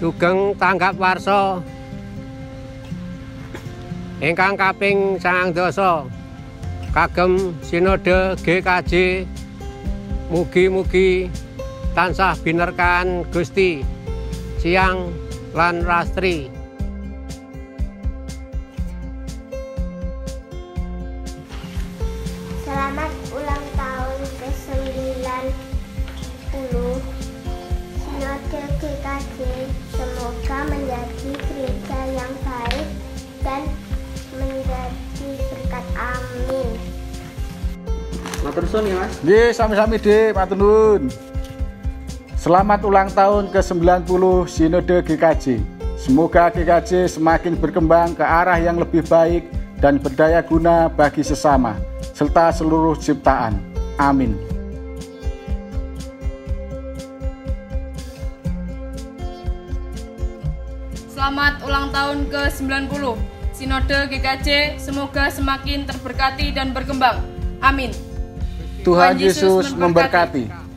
sugeng tanggap warsa ingkang kaping 9 kagem Sinode GKJ mugi-mugi tansah binerkahan Gusti siang lan rastri. Selamat ulang tahun ke-90 Sinode GKJ. Semoga menjadi gereja yang baik dan menjadi berkat. Amin. Matur suwun ya Mas. Nggih, sami-sami Dik, matur nuwun. Selamat ulang tahun ke-90 Sinode GKJ. Semoga GKJ semakin berkembang ke arah yang lebih baik dan berdaya guna bagi sesama serta seluruh ciptaan. Amin. Selamat ulang tahun ke-90 Sinode GKJ, semoga semakin terberkati dan berkembang. Amin. Tuhan Yesus memberkati.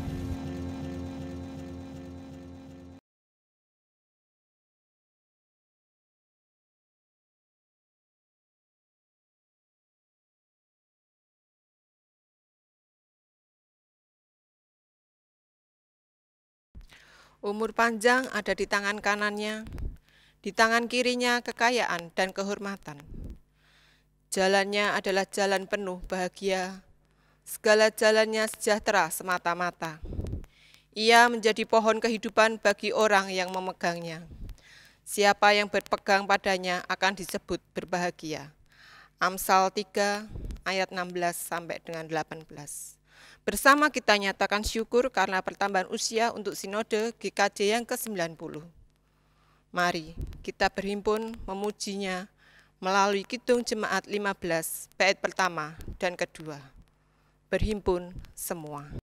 Umur panjang ada di tangan kanannya, di tangan kirinya kekayaan dan kehormatan. Jalannya adalah jalan penuh bahagia, segala jalannya sejahtera semata-mata. Ia menjadi pohon kehidupan bagi orang yang memegangnya. Siapa yang berpegang padanya akan disebut berbahagia. Amsal 3 ayat 16 sampai dengan 18. Bersama kita nyatakan syukur karena pertambahan usia untuk Sinode GKJ yang ke-90. Mari kita berhimpun memujinya melalui Kidung Jemaat 15 bait pertama dan kedua. Berhimpun semua.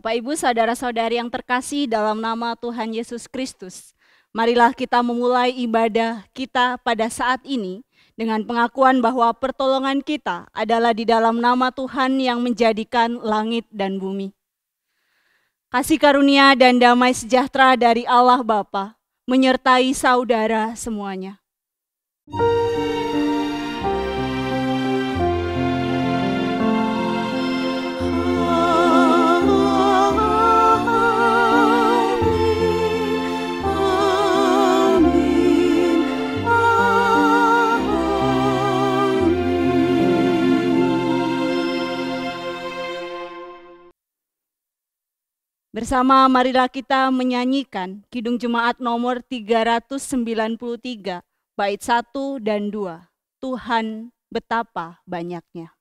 Bapak, Ibu, saudara-saudari yang terkasih dalam nama Tuhan Yesus Kristus, marilah kita memulai ibadah kita pada saat ini dengan pengakuan bahwa pertolongan kita adalah di dalam nama Tuhan yang menjadikan langit dan bumi. Kasih karunia dan damai sejahtera dari Allah Bapa menyertai saudara semuanya. Bersama marilah kita menyanyikan Kidung Jemaat nomor 393, bait 1 dan 2. Tuhan betapa banyaknya.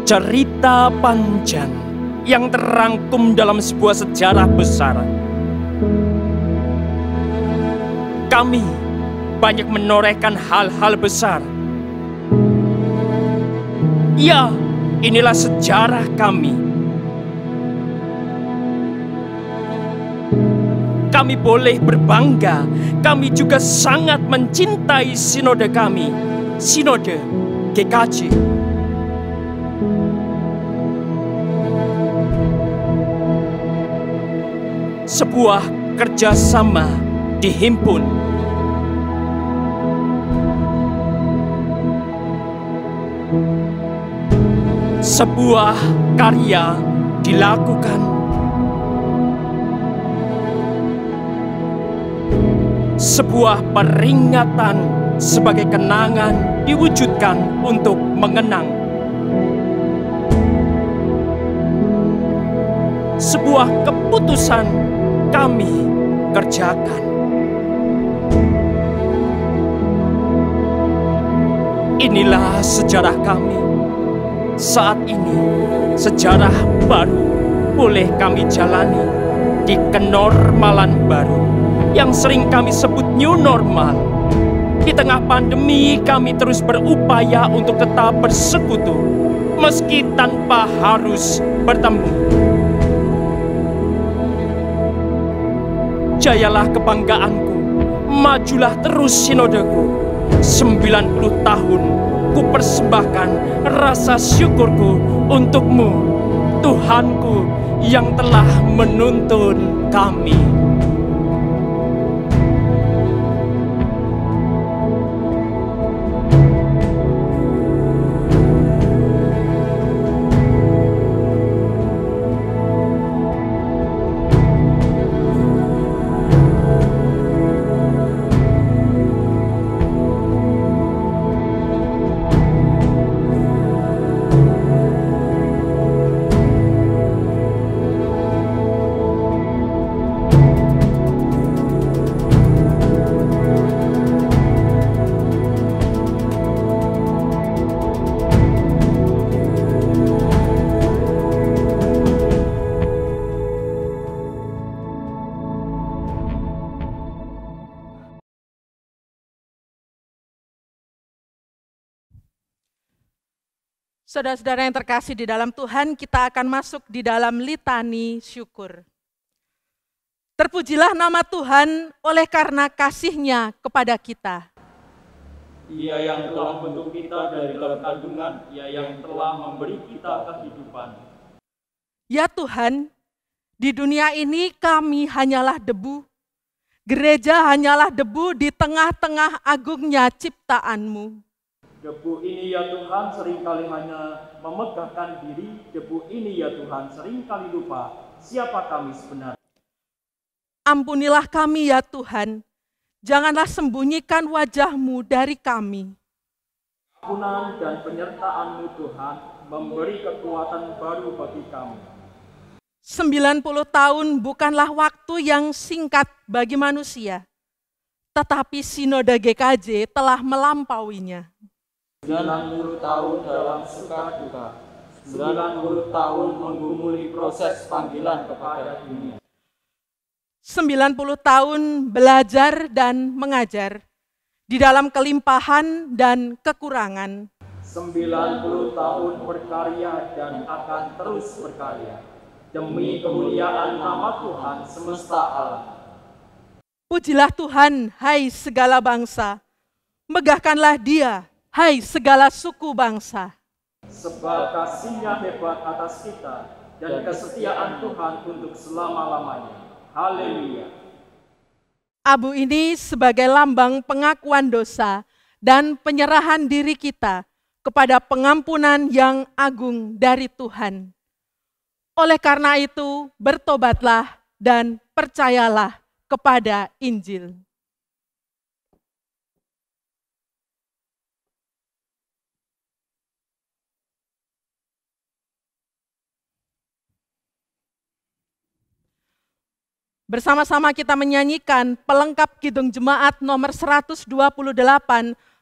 Cerita panjang yang terangkum dalam sebuah sejarah besar. Kami banyak menorehkan hal-hal besar. Ya, inilah sejarah kami. Kami boleh berbangga, kami juga sangat mencintai sinode kami, Sinode GKJ. Sebuah kerjasama dihimpun. Sebuah karya dilakukan. Sebuah peringatan sebagai kenangan diwujudkan untuk mengenang. Sebuah keputusan kami kerjakan. Inilah sejarah kami. Saat ini, sejarah baru boleh kami jalani di kenormalan baru yang sering kami sebut new normal. Di tengah pandemi, kami terus berupaya untuk tetap bersekutu, meski tanpa harus bertemu. Jayalah kebanggaanku, majulah terus sinodeku. 90 tahun ku persembahkan rasa syukurku untukmu, Tuhanku yang telah menuntun kami. Saudara-saudara yang terkasih di dalam Tuhan, kita akan masuk di dalam litani syukur. Terpujilah nama Tuhan oleh karena kasih-Nya kepada kita. Ia yang telah membentuk kita dari dalam kandungan, Ia yang telah memberi kita kehidupan. Ya Tuhan, di dunia ini kami hanyalah debu. Gereja hanyalah debu di tengah-tengah agungnya ciptaan-Mu. Debu ini ya Tuhan seringkali hanya memegahkan diri. Debu ini ya Tuhan seringkali lupa siapa kami sebenarnya. Ampunilah kami ya Tuhan, janganlah sembunyikan wajah-Mu dari kami. Ampunan dan penyertaan-Mu Tuhan memberi kekuatan baru bagi kami. 90 tahun bukanlah waktu yang singkat bagi manusia, tetapi Sinode GKJ telah melampauinya. 90 tahun dalam suka duka, 90 tahun menggumuli proses panggilan kepada dunia. 90 tahun belajar dan mengajar di dalam kelimpahan dan kekurangan. 90 tahun berkarya dan akan terus berkarya demi kemuliaan nama Tuhan semesta alam. Pujilah Tuhan, hai segala bangsa, megahkanlah Dia, hai segala suku bangsa. Sebab kasih-Nya hebat atas kita dan kesetiaan Tuhan untuk selama-lamanya. Haleluya. Abu ini sebagai lambang pengakuan dosa dan penyerahan diri kita kepada pengampunan yang agung dari Tuhan. Oleh karena itu, bertobatlah dan percayalah kepada Injil. Bersama-sama kita menyanyikan pelengkap Kidung Jemaat nomor 128,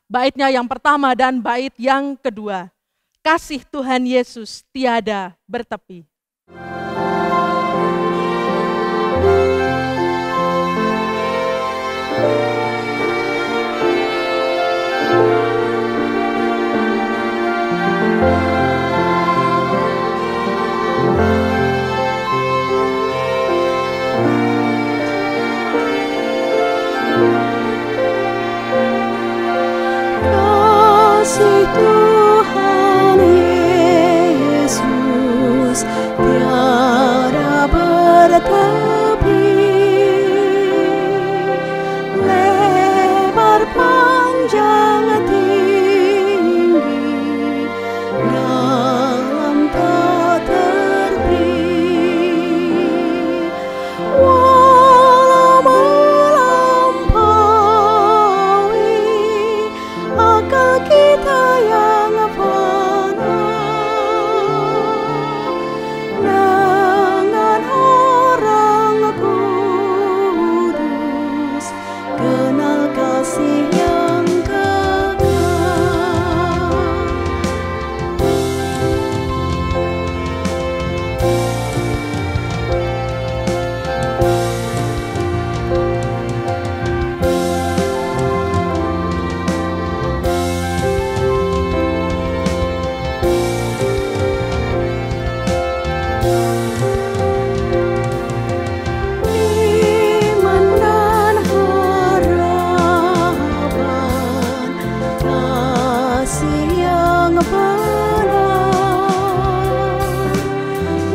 baitnya yang pertama dan bait yang kedua. Kasih Tuhan Yesus tiada bertepi. Kasih Tuhan Yesus tiada bertepi, lebar panjang tinggi, dalam tak terberi, walau melampaui akal kita yang fana, dengan orang kudus kenal kasih yang kekal. Iman dan harapan, kasih yang benar,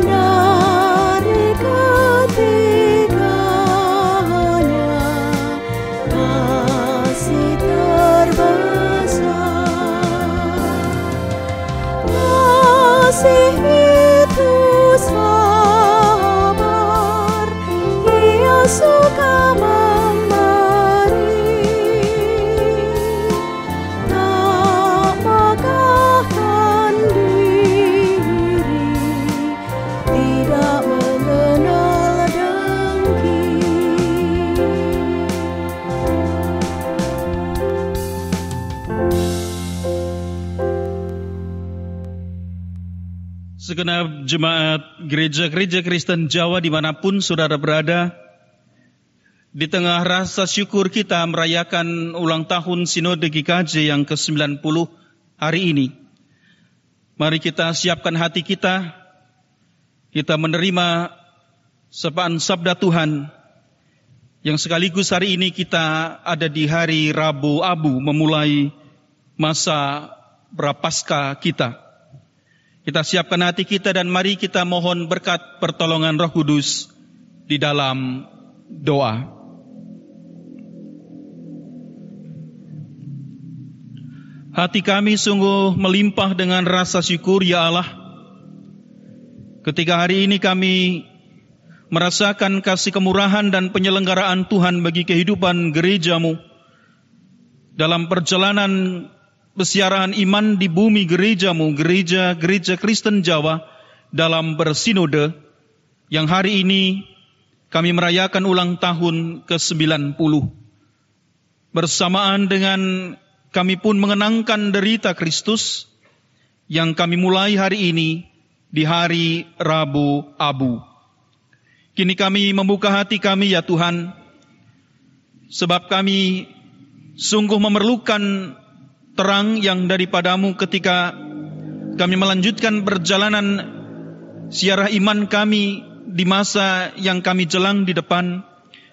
dari ketiganya kasih terbesar. Kasih itu sabar, Ia suka memberi, tak megahkan diri, tidak mengenal dengki. Segenap jemaat gereja-gereja Kristen Jawa dimanapun saudara berada, di tengah rasa syukur kita merayakan ulang tahun Sinode GKJ yang ke-90 hari ini, mari kita siapkan hati kita menerima sapaan sabda Tuhan, yang sekaligus hari ini kita ada di hari Rabu Abu memulai masa Prapaskah kita. Kita siapkan hati kita dan mari kita mohon berkat pertolongan Roh Kudus di dalam doa. Hati kami sungguh melimpah dengan rasa syukur, ya Allah, ketika hari ini kami merasakan kasih kemurahan dan penyelenggaraan Tuhan bagi kehidupan gerejamu dalam perjalanan persiaran iman di bumi gerejamu, gereja Kristen Jawa dalam bersinode, yang hari ini kami merayakan ulang tahun ke-90. Bersamaan dengan kami pun mengenangkan derita Kristus yang kami mulai hari ini di hari Rabu Abu. Kini kami membuka hati kami, ya Tuhan, sebab kami sungguh memerlukan terang yang daripadamu ketika kami melanjutkan perjalanan siarah iman kami di masa yang kami jelang di depan,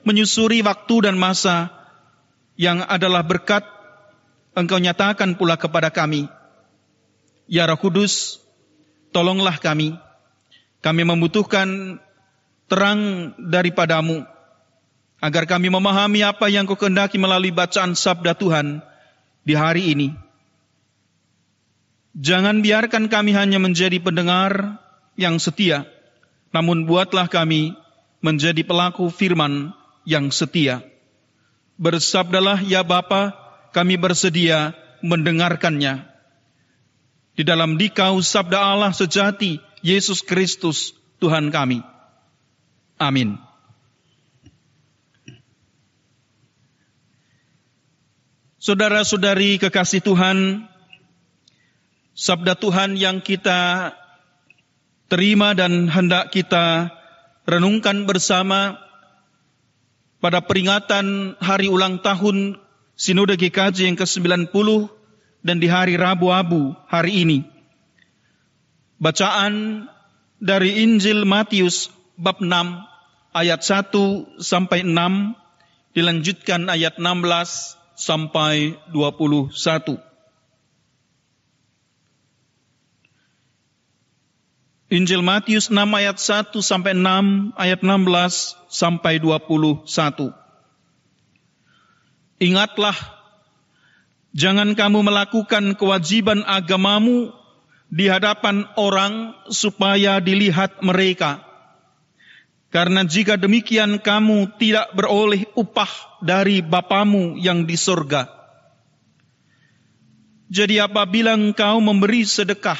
menyusuri waktu dan masa yang adalah berkat Engkau nyatakan pula kepada kami. Ya Roh Kudus, tolonglah kami. Kami membutuhkan terang daripadamu, agar kami memahami apa yang Kau kehendaki melalui bacaan sabda Tuhan di hari ini. Jangan biarkan kami hanya menjadi pendengar yang setia, namun buatlah kami menjadi pelaku firman yang setia. Bersabdalah ya Bapa, kami bersedia mendengarkannya. Di dalam Dikau sabda Allah sejati, Yesus Kristus Tuhan kami. Amin. Saudara-saudari kekasih Tuhan, sabda Tuhan yang kita terima dan hendak kita renungkan bersama pada peringatan hari ulang tahun Sinode GKJ yang ke-90 dan di hari Rabu Abu hari ini. Bacaan dari Injil Matius bab 6 ayat 1 sampai 6, dilanjutkan ayat 16 sampai 21. Injil Matius 6 ayat 1 sampai 6, ayat 16 sampai 21. Ingatlah, jangan kamu melakukan kewajiban agamamu di hadapan orang supaya dilihat mereka. Karena jika demikian kamu tidak beroleh upah dari Bapamu yang di sorga. Jadi apabila engkau memberi sedekah,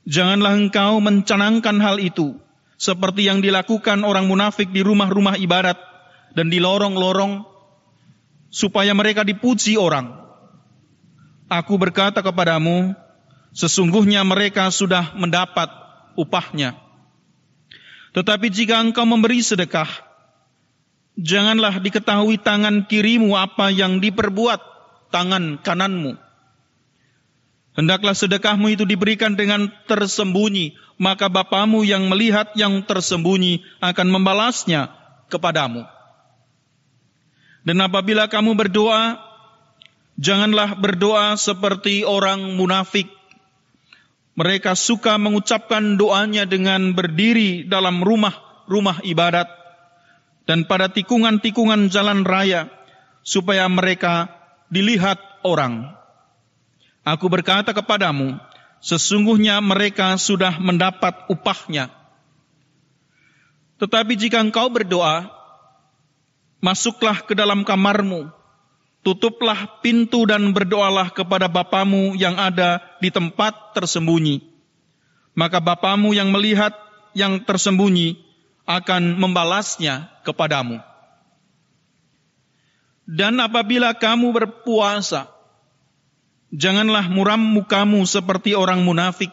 janganlah engkau mencanangkan hal itu, seperti yang dilakukan orang munafik di rumah-rumah ibadat dan di lorong-lorong, supaya mereka dipuji orang. Aku berkata kepadamu, sesungguhnya mereka sudah mendapat upahnya. Tetapi jika engkau memberi sedekah, janganlah diketahui tangan kirimu apa yang diperbuat tangan kananmu. Hendaklah sedekahmu itu diberikan dengan tersembunyi, maka Bapamu yang melihat yang tersembunyi akan membalasnya kepadamu. Dan apabila kamu berdoa, janganlah berdoa seperti orang munafik. Mereka suka mengucapkan doanya dengan berdiri dalam rumah-rumah ibadat dan pada tikungan-tikungan jalan raya, supaya mereka dilihat orang. Aku berkata kepadamu, sesungguhnya mereka sudah mendapat upahnya. Tetapi jika engkau berdoa, masuklah ke dalam kamarmu, tutuplah pintu dan berdoalah kepada Bapamu yang ada di tempat tersembunyi. Maka Bapamu yang melihat yang tersembunyi akan membalasnya kepadamu. Dan apabila kamu berpuasa, janganlah muram mukamu seperti orang munafik.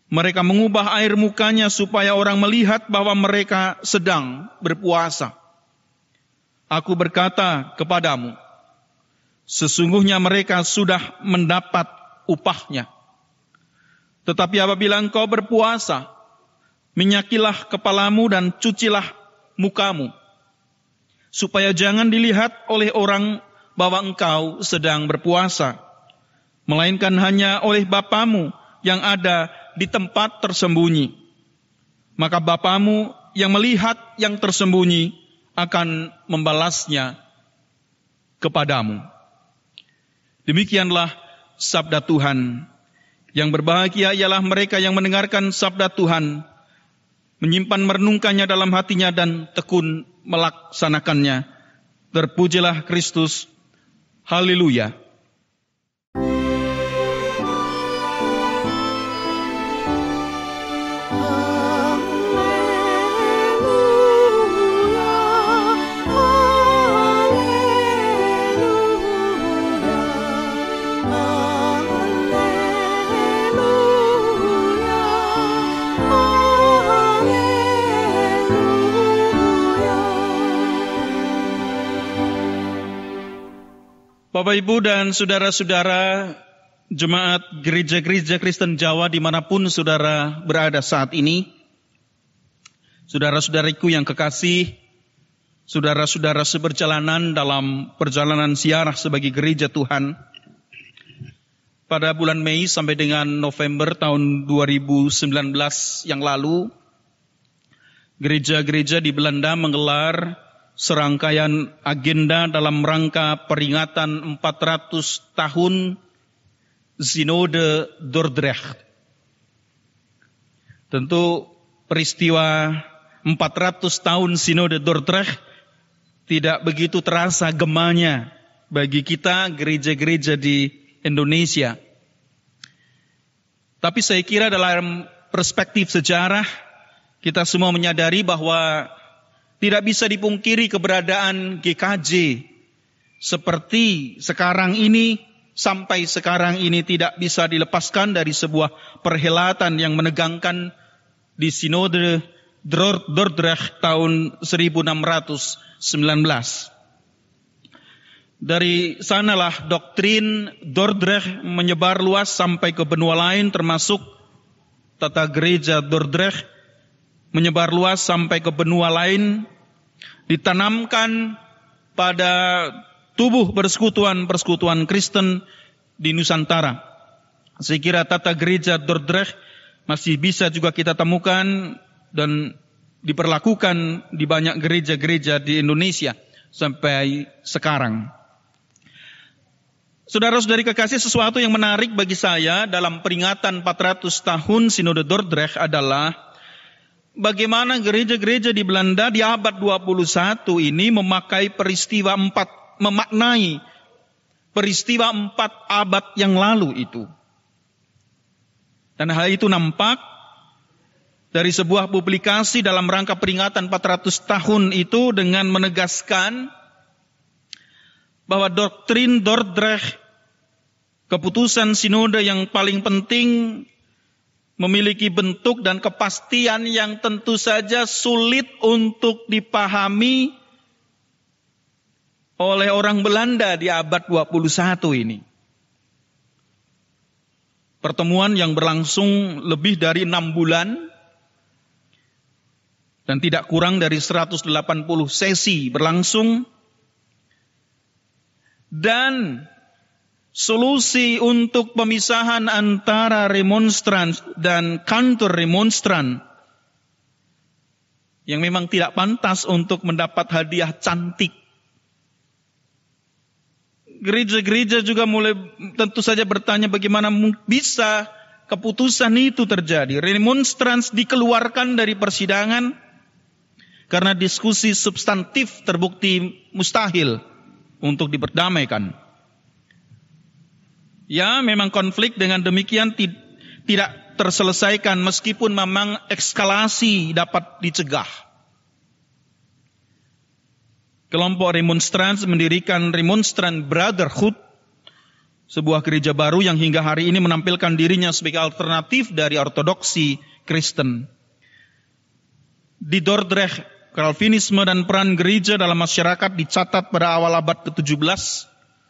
Mereka mengubah air mukanya supaya orang melihat bahwa mereka sedang berpuasa. Aku berkata kepadamu, sesungguhnya mereka sudah mendapat upahnya. Tetapi apabila engkau berpuasa, minyakilah kepalamu dan cucilah mukamu, supaya jangan dilihat oleh orang bahwa engkau sedang berpuasa, melainkan hanya oleh Bapamu yang ada di tempat tersembunyi. Maka Bapamu yang melihat yang tersembunyi akan membalasnya kepadamu. Demikianlah sabda Tuhan. Yang berbahagia ialah mereka yang mendengarkan sabda Tuhan, menyimpan merenungkannya dalam hatinya dan tekun melaksanakannya. Terpujilah Kristus. Haleluya. Bapak, Ibu, dan saudara-saudara jemaat gereja-gereja Kristen Jawa dimanapun saudara berada saat ini, saudara-saudariku yang kekasih, saudara-saudara seperjalanan dalam perjalanan ziarah sebagai gereja Tuhan, pada bulan Mei sampai dengan November tahun 2019 yang lalu, gereja-gereja di Belanda menggelar serangkaian agenda dalam rangka peringatan 400 tahun Sinode Dordrecht. Tentu peristiwa 400 tahun Sinode Dordrecht tidak begitu terasa gemanya bagi kita gereja-gereja di Indonesia. Tapi saya kira dalam perspektif sejarah, kita semua menyadari bahwa tidak bisa dipungkiri keberadaan GKJ seperti sekarang ini, sampai sekarang ini tidak bisa dilepaskan dari sebuah perhelatan yang menegangkan di Sinode Dordrecht tahun 1619. Dari sanalah doktrin Dordrecht menyebar luas sampai ke benua lain, termasuk tata gereja Dordrecht menyebar luas sampai ke benua lain, ditanamkan pada tubuh persekutuan Kristen di Nusantara. Saya kira tata gereja Dordrecht masih bisa juga kita temukan dan diperlakukan di banyak gereja-gereja di Indonesia sampai sekarang. Saudara-saudari kekasih, sesuatu yang menarik bagi saya dalam peringatan 400 tahun Sinode Dordrecht adalah bagaimana gereja-gereja di Belanda di abad 21 ini memaknai peristiwa 4 abad yang lalu itu. Dan hal itu nampak dari sebuah publikasi dalam rangka peringatan 400 tahun itu dengan menegaskan bahwa doktrin Dordrecht, keputusan sinode yang paling penting, memiliki bentuk dan kepastian yang tentu saja sulit untuk dipahami oleh orang Belanda di abad 21 ini. Pertemuan yang berlangsung lebih dari 6 bulan dan tidak kurang dari 180 sesi berlangsung, dan solusi untuk pemisahan antara remonstran dan kantor remonstran yang memang tidak pantas untuk mendapat hadiah cantik. Gereja-gereja juga mulai tentu saja bertanya bagaimana bisa keputusan itu terjadi. Remonstrans dikeluarkan dari persidangan karena diskusi substantif terbukti mustahil untuk diperdamaikan. Ya, memang konflik dengan demikian tidak terselesaikan meskipun memang eskalasi dapat dicegah. Kelompok remonstrans mendirikan Remonstrant Brotherhood, sebuah gereja baru yang hingga hari ini menampilkan dirinya sebagai alternatif dari ortodoksi Kristen. Di Dordrecht, Calvinisme dan peran gereja dalam masyarakat dicatat pada awal abad ke-17.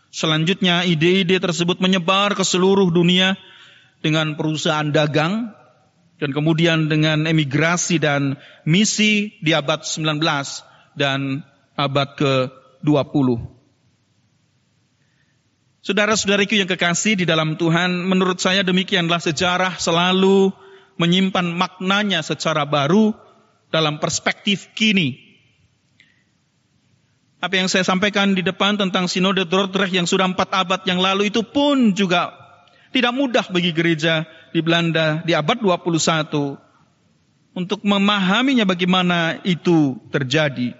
Selanjutnya ide-ide tersebut menyebar ke seluruh dunia dengan perusahaan dagang dan kemudian dengan emigrasi dan misi di abad 19 dan abad ke-20. Saudara-saudariku yang kekasih di dalam Tuhan, menurut saya demikianlah sejarah selalu menyimpan maknanya secara baru dalam perspektif kini. Apa yang saya sampaikan di depan tentang Sinode Dordrecht yang sudah 4 abad yang lalu itu pun juga tidak mudah bagi gereja di Belanda di abad 21 untuk memahaminya bagaimana itu terjadi.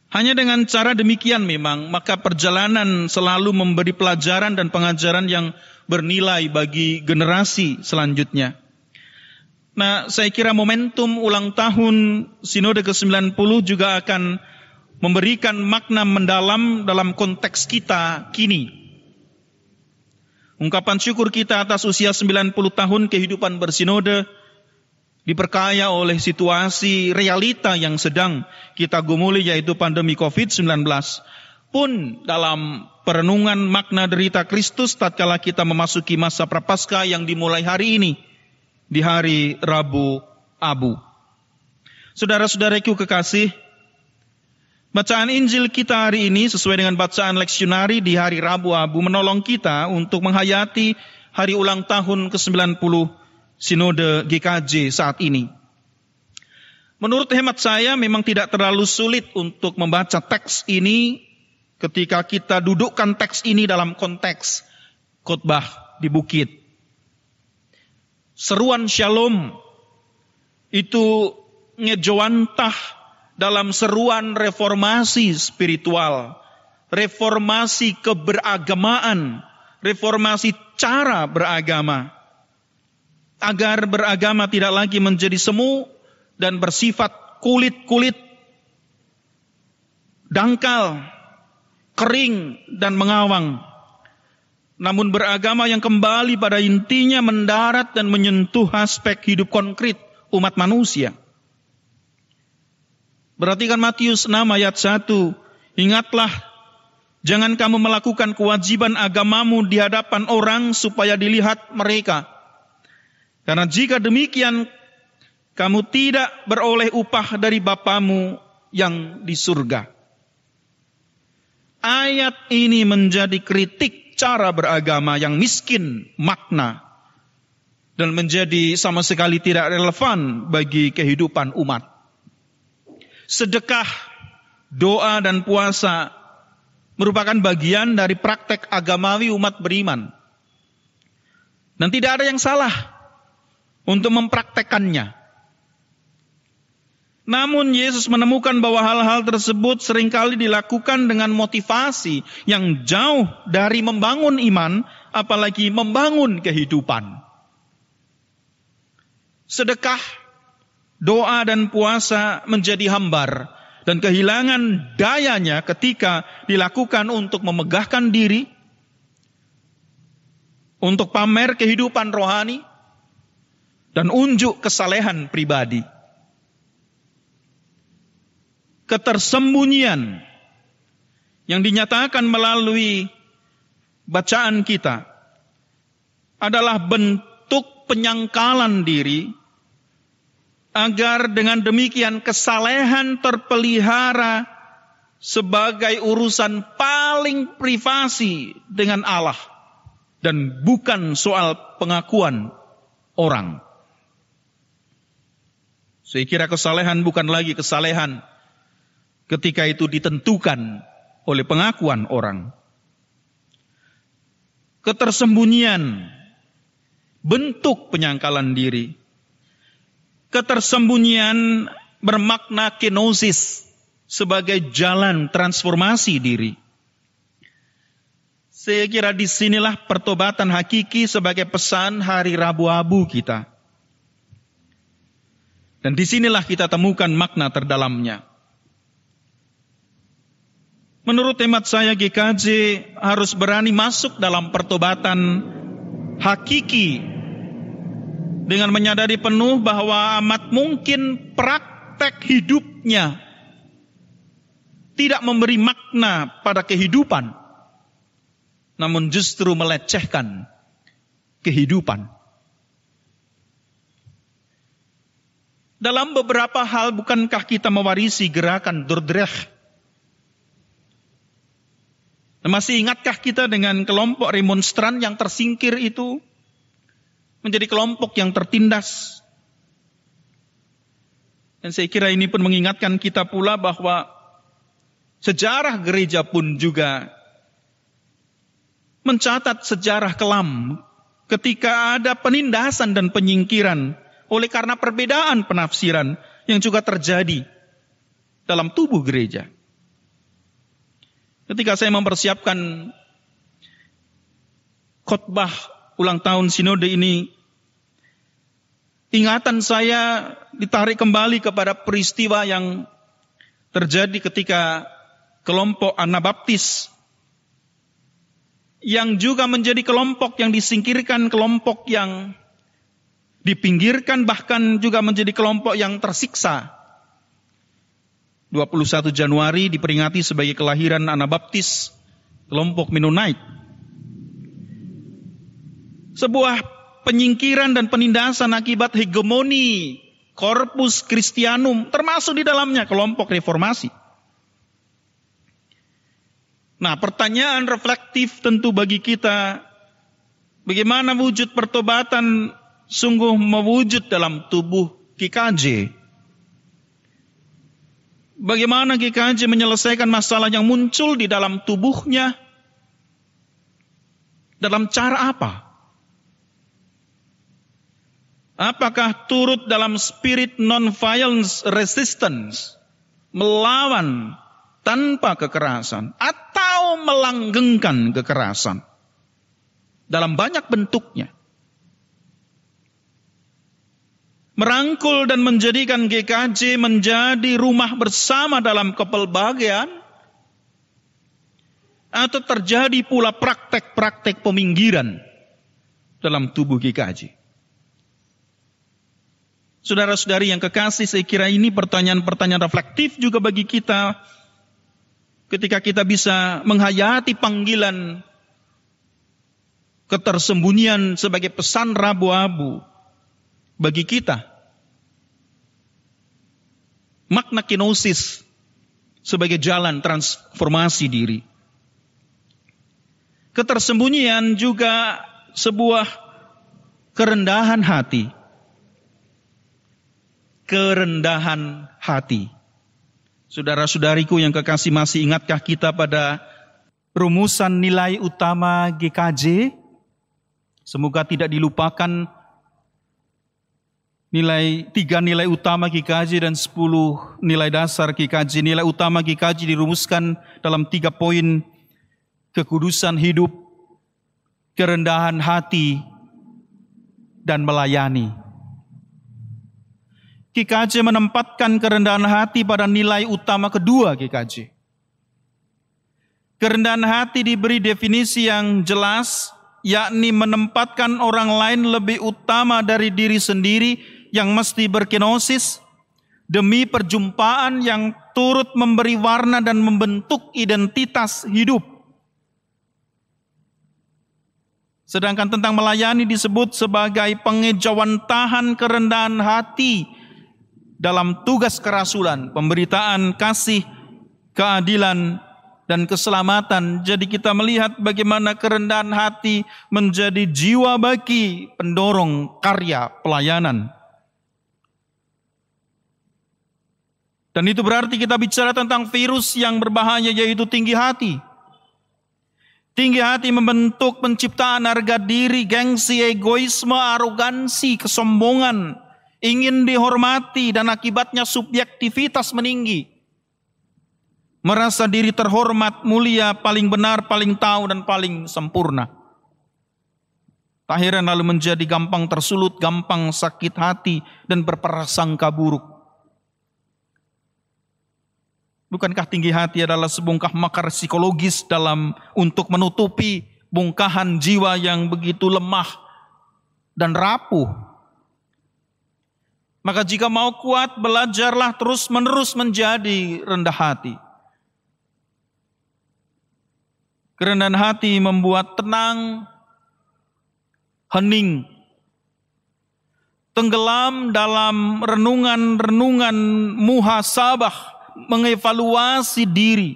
Hanya dengan cara demikian memang, maka perjalanan selalu memberi pelajaran dan pengajaran yang bernilai bagi generasi selanjutnya. Nah, saya kira momentum ulang tahun Sinode ke-90 juga akan memberikan makna mendalam dalam konteks kita kini. Ungkapan syukur kita atas usia 90 tahun kehidupan bersinode diperkaya oleh situasi realita yang sedang kita gumuli, yaitu pandemi COVID-19. Pun dalam perenungan makna derita Kristus tatkala kita memasuki masa Prapaskah yang dimulai hari ini, di hari Rabu Abu. Saudara-saudariku kekasih, bacaan Injil kita hari ini sesuai dengan bacaan leksionari di hari Rabu Abu menolong kita untuk menghayati hari ulang tahun ke-90 Sinode GKJ saat ini. Menurut hemat saya memang tidak terlalu sulit untuk membaca teks ini ketika kita dudukkan teks ini dalam konteks khotbah di bukit. Seruan Shalom itu ngejawantah dalam seruan reformasi spiritual, reformasi keberagamaan, reformasi cara beragama, agar beragama tidak lagi menjadi semu dan bersifat kulit-kulit, dangkal, kering dan mengawang. Namun beragama yang kembali pada intinya mendarat dan menyentuh aspek hidup konkret umat manusia. Perhatikan Matius 6 ayat 1. Ingatlah, jangan kamu melakukan kewajiban agamamu di hadapan orang supaya dilihat mereka. Karena jika demikian, kamu tidak beroleh upah dari Bapamu yang di surga. Ayat ini menjadi kritik cara beragama yang miskin makna dan menjadi sama sekali tidak relevan bagi kehidupan umat. Sedekah, doa, dan puasa merupakan bagian dari praktek agamawi umat beriman. Dan tidak ada yang salah untuk mempraktekkannya. Namun Yesus menemukan bahwa hal-hal tersebut seringkali dilakukan dengan motivasi yang jauh dari membangun iman, apalagi membangun kehidupan. Sedekah, doa, dan puasa menjadi hambar dan kehilangan dayanya ketika dilakukan untuk memegahkan diri, untuk pamer kehidupan rohani, dan unjuk kesalehan pribadi. Ketersembunyian yang dinyatakan melalui bacaan kita adalah bentuk penyangkalan diri agar dengan demikian kesalehan terpelihara sebagai urusan paling privasi dengan Allah dan bukan soal pengakuan orang. Saya kira kesalehan bukan lagi kesalehan ketika itu ditentukan oleh pengakuan orang. Ketersembunyian, bentuk penyangkalan diri. Ketersembunyian bermakna kenosis sebagai jalan transformasi diri. Saya kira disinilah pertobatan hakiki sebagai pesan hari Rabu Abu kita. Dan disinilah kita temukan makna terdalamnya. Menurut hemat saya, GKJ harus berani masuk dalam pertobatan hakiki dengan menyadari penuh bahwa amat mungkin praktek hidupnya tidak memberi makna pada kehidupan, namun justru melecehkan kehidupan. Dalam beberapa hal bukankah kita mewarisi gerakan Dordrecht? Masih ingatkah kita dengan kelompok remonstran yang tersingkir itu menjadi kelompok yang tertindas? Dan saya kira ini pun mengingatkan kita pula bahwa sejarah gereja pun juga mencatat sejarah kelam ketika ada penindasan dan penyingkiran oleh karena perbedaan penafsiran yang juga terjadi dalam tubuh gereja. Ketika saya mempersiapkan khotbah ulang tahun sinode ini, ingatan saya ditarik kembali kepada peristiwa yang terjadi ketika kelompok Anabaptis yang juga menjadi kelompok yang disingkirkan, kelompok yang dipinggirkan, bahkan juga menjadi kelompok yang tersiksa. 21 Januari diperingati sebagai kelahiran Anabaptis, kelompok Mennonite. Sebuah penyingkiran dan penindasan akibat hegemoni Corpus Christianum, termasuk di dalamnya kelompok reformasi. Nah, pertanyaan reflektif tentu bagi kita, bagaimana wujud pertobatan sungguh mewujud dalam tubuh GKJ? Bagaimana GKJ menyelesaikan masalah yang muncul di dalam tubuhnya? Dalam cara apa? Apakah turut dalam spirit non-violence resistance, melawan tanpa kekerasan, atau melanggengkan kekerasan? Dalam banyak bentuknya. Merangkul dan menjadikan GKJ menjadi rumah bersama dalam kepelbagaian, atau terjadi pula praktek-praktek peminggiran dalam tubuh GKJ. Saudara-saudari yang kekasih, saya kira ini pertanyaan-pertanyaan reflektif juga bagi kita ketika kita bisa menghayati panggilan ketersembunyian sebagai pesan Rabu-Abu bagi kita. Makna kenosis sebagai jalan transformasi diri. Ketersembunyian juga sebuah kerendahan hati. Kerendahan hati. Saudara-saudariku yang kekasih, masih ingatkah kita pada rumusan nilai utama GKJ? Semoga tidak dilupakan tiga nilai utama GKJ dan 10 nilai dasar GKJ. Nilai utama GKJ dirumuskan dalam 3 poin: kekudusan hidup, kerendahan hati, dan melayani. GKJ menempatkan kerendahan hati pada nilai utama kedua GKJ. Kerendahan hati diberi definisi yang jelas, yakni menempatkan orang lain lebih utama dari diri sendiri yang mesti berkenosis demi perjumpaan yang turut memberi warna dan membentuk identitas hidup. Sedangkan tentang melayani disebut sebagai pengejawantahan kerendahan hati dalam tugas kerasulan, pemberitaan kasih, keadilan, dan keselamatan. Jadi kita melihat bagaimana kerendahan hati menjadi jiwa bagi pendorong karya pelayanan. Dan itu berarti kita bicara tentang virus yang berbahaya, yaitu tinggi hati. Tinggi hati membentuk penciptaan harga diri, gengsi, egoisme, arogansi, kesombongan, ingin dihormati, dan akibatnya subjektivitas meninggi. Merasa diri terhormat, mulia, paling benar, paling tahu, dan paling sempurna. Tak heran lalu menjadi gampang tersulut, gampang sakit hati, dan berprasangka buruk. Bukankah tinggi hati adalah sebongkah makar psikologis untuk menutupi bongkahan jiwa yang begitu lemah dan rapuh? Maka jika mau kuat, belajarlah terus-menerus menjadi rendah hati. Kerendahan hati membuat tenang, hening, tenggelam dalam renungan-renungan muhasabah, mengevaluasi diri.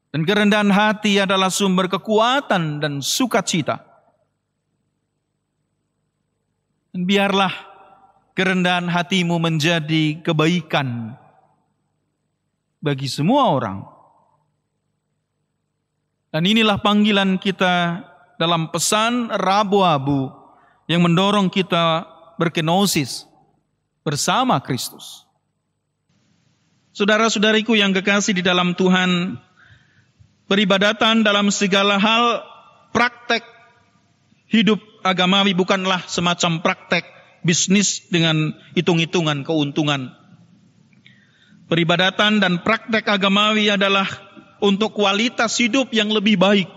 Dan kerendahan hati adalah sumber kekuatan dan sukacita. Dan biarlah kerendahan hatimu menjadi kebaikan bagi semua orang. Dan inilah panggilan kita dalam pesan Rabu-Abu yang mendorong kita berkenosis bersama Kristus. Saudara-saudariku yang kekasih di dalam Tuhan, peribadatan dalam segala hal, praktek hidup agamawi bukanlah semacam praktek bisnis dengan hitung-hitungan keuntungan. Peribadatan dan praktek agamawi adalah untuk kualitas hidup yang lebih baik.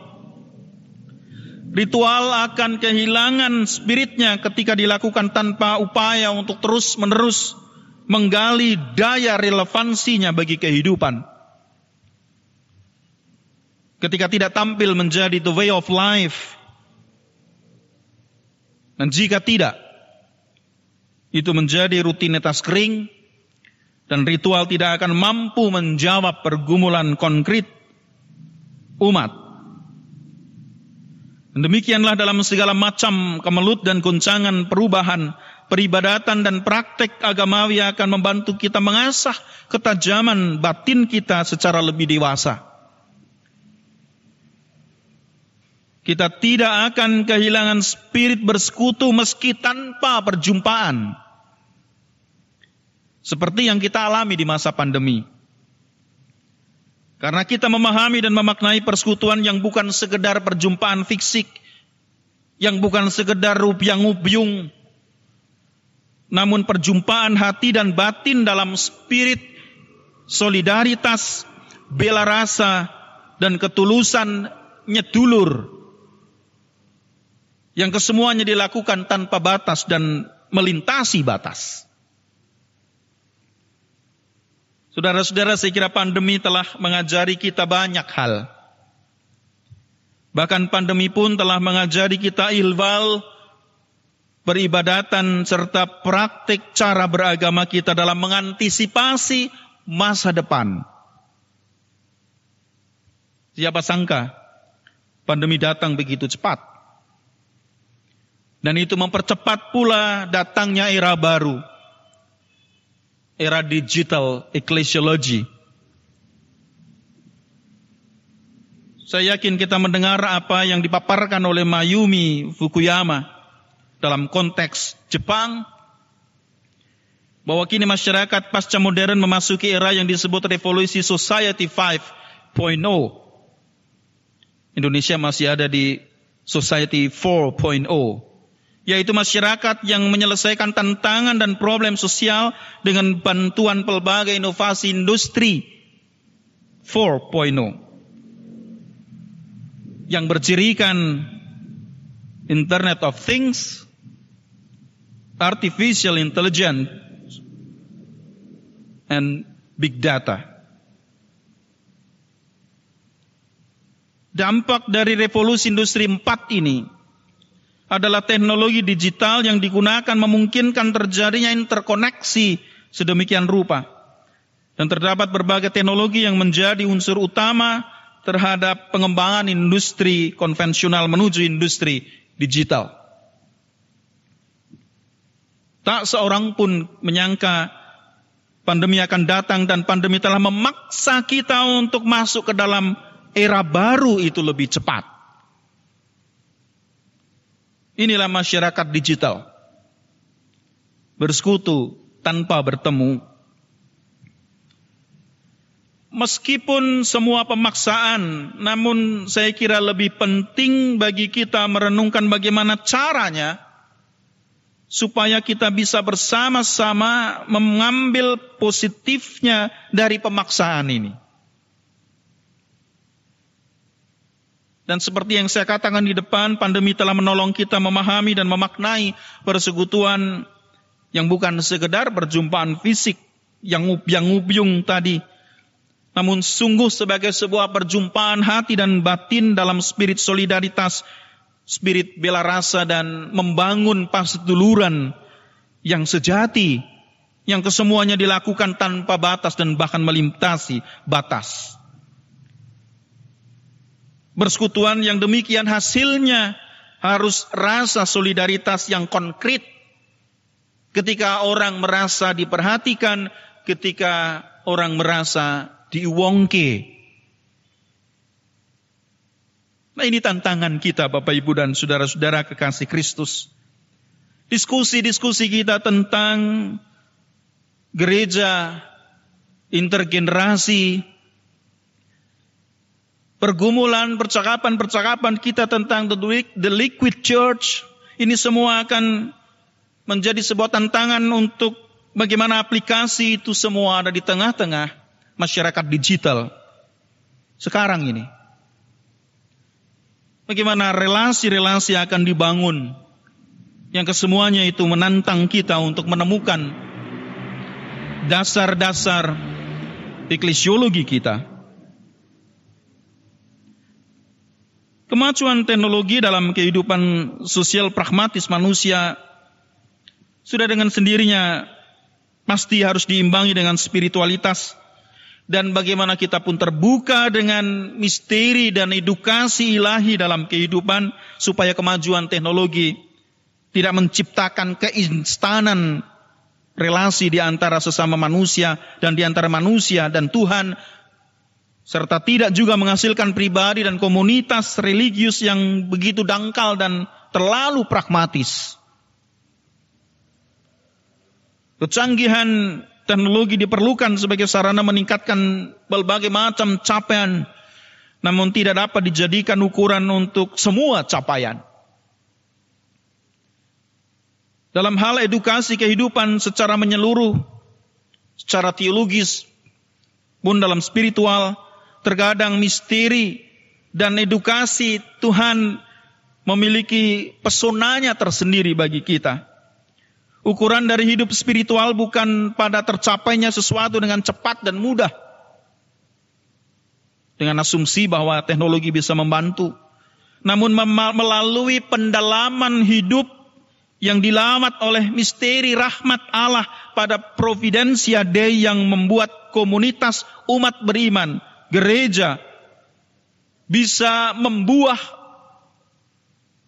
Ritual akan kehilangan spiritnya ketika dilakukan tanpa upaya untuk terus-menerus menggali daya relevansinya bagi kehidupan. Ketika tidak tampil menjadi the way of life. Dan jika tidak, itu menjadi rutinitas kering, dan ritual tidak akan mampu menjawab pergumulan konkret umat. Dan demikianlah dalam segala macam kemelut dan guncangan perubahan, peribadatan dan praktek agamawi akan membantu kita mengasah ketajaman batin kita secara lebih dewasa. Kita tidak akan kehilangan spirit bersekutu meski tanpa perjumpaan. Seperti yang kita alami di masa pandemi. Karena kita memahami dan memaknai persekutuan yang bukan sekedar perjumpaan fisik, yang bukan sekedar rubyang-ubyung, namun perjumpaan hati dan batin dalam spirit solidaritas, bela rasa, dan ketulusan nyedulur yang kesemuanya dilakukan tanpa batas dan melintasi batas. Saudara-saudara, saya kira pandemi telah mengajari kita banyak hal. Bahkan pandemi pun telah mengajari kita ihwal peribadatan serta praktik cara beragama kita dalam mengantisipasi masa depan. Siapa sangka pandemi datang begitu cepat. Dan itu mempercepat pula datangnya era baru. Era digital ecclesiology. Saya yakin kita mendengar apa yang dipaparkan oleh Mayumi Fukuyama dalam konteks Jepang, bahwa kini masyarakat pasca modern memasuki era yang disebut revolusi Society 5.0. Indonesia masih ada di Society 4.0. Yaitu masyarakat yang menyelesaikan tantangan dan problem sosial dengan bantuan pelbagai inovasi industri 4.0 yang bercirikan Internet of Things, Artificial Intelligence, and Big Data. Dampak dari revolusi industri 4 ini adalah teknologi digital yang digunakan memungkinkan terjadinya interkoneksi sedemikian rupa. Dan terdapat berbagai teknologi yang menjadi unsur utama terhadap pengembangan industri konvensional menuju industri digital. Tak seorang pun menyangka pandemi akan datang, dan pandemi telah memaksa kita untuk masuk ke dalam era baru itu lebih cepat. Inilah masyarakat digital. Bersekutu tanpa bertemu. Meskipun semua pemaksaan, namun saya kira lebih penting bagi kita merenungkan bagaimana caranya supaya kita bisa bersama-sama mengambil positifnya dari pemaksaan ini. Dan seperti yang saya katakan di depan, pandemi telah menolong kita memahami dan memaknai persekutuan yang bukan sekedar perjumpaan fisik yang ngubyang-ngubyung tadi, namun sungguh sebagai sebuah perjumpaan hati dan batin dalam spirit solidaritas, spirit bela rasa, dan membangun perseduluran yang sejati, yang kesemuanya dilakukan tanpa batas dan bahkan melintasi batas. Persekutuan yang demikian hasilnya harus rasa solidaritas yang konkret. Ketika orang merasa diperhatikan, ketika orang merasa diuwongke. Nah, ini tantangan kita Bapak Ibu dan saudara-saudara kekasih Kristus. Diskusi-diskusi kita tentang gereja intergenerasi, pergumulan, percakapan-percakapan kita tentang the liquid church, ini semua akan menjadi sebuah tantangan untuk bagaimana aplikasi itu semua ada di tengah-tengah masyarakat digital sekarang ini. Bagaimana relasi-relasi akan dibangun yang kesemuanya itu menantang kita untuk menemukan dasar-dasar eklesiologi kita. Kemajuan teknologi dalam kehidupan sosial pragmatis manusia sudah dengan sendirinya pasti harus diimbangi dengan spiritualitas, dan bagaimana kita pun terbuka dengan misteri dan edukasi ilahi dalam kehidupan supaya kemajuan teknologi tidak menciptakan keinstanan relasi di antara sesama manusia dan di antara manusia dan Tuhan, serta tidak juga menghasilkan pribadi dan komunitas religius yang begitu dangkal dan terlalu pragmatis. Kecanggihan teknologi diperlukan sebagai sarana meningkatkan berbagai macam capaian, namun tidak dapat dijadikan ukuran untuk semua capaian. Dalam hal edukasi kehidupan secara menyeluruh, secara teologis pun dalam spiritual, terkadang misteri dan edukasi Tuhan memiliki pesonanya tersendiri bagi kita. Ukuran dari hidup spiritual bukan pada tercapainya sesuatu dengan cepat dan mudah, dengan asumsi bahwa teknologi bisa membantu, namun melalui pendalaman hidup yang dilamat oleh misteri rahmat Allah pada Providensia Dei yang membuat komunitas umat beriman, gereja, bisa membuah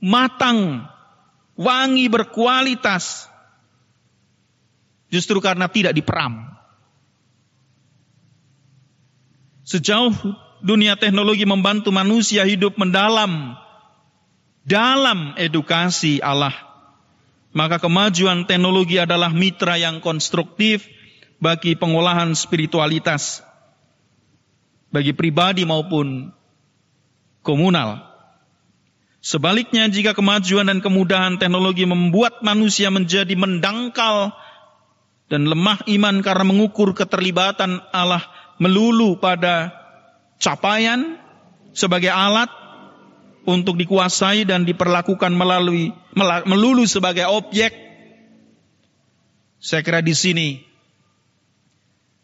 matang, wangi, berkualitas, justru karena tidak diperam. Sejauh dunia teknologi membantu manusia hidup mendalam dalam edukasi Allah, maka kemajuan teknologi adalah mitra yang konstruktif bagi pengolahan spiritualitas, bagi pribadi maupun komunal. Sebaliknya, jika kemajuan dan kemudahan teknologi membuat manusia menjadi mendangkal dan lemah iman karena mengukur keterlibatan Allah melulu pada capaian sebagai alat untuk dikuasai dan diperlakukan melulu sebagai objek, saya kira di sini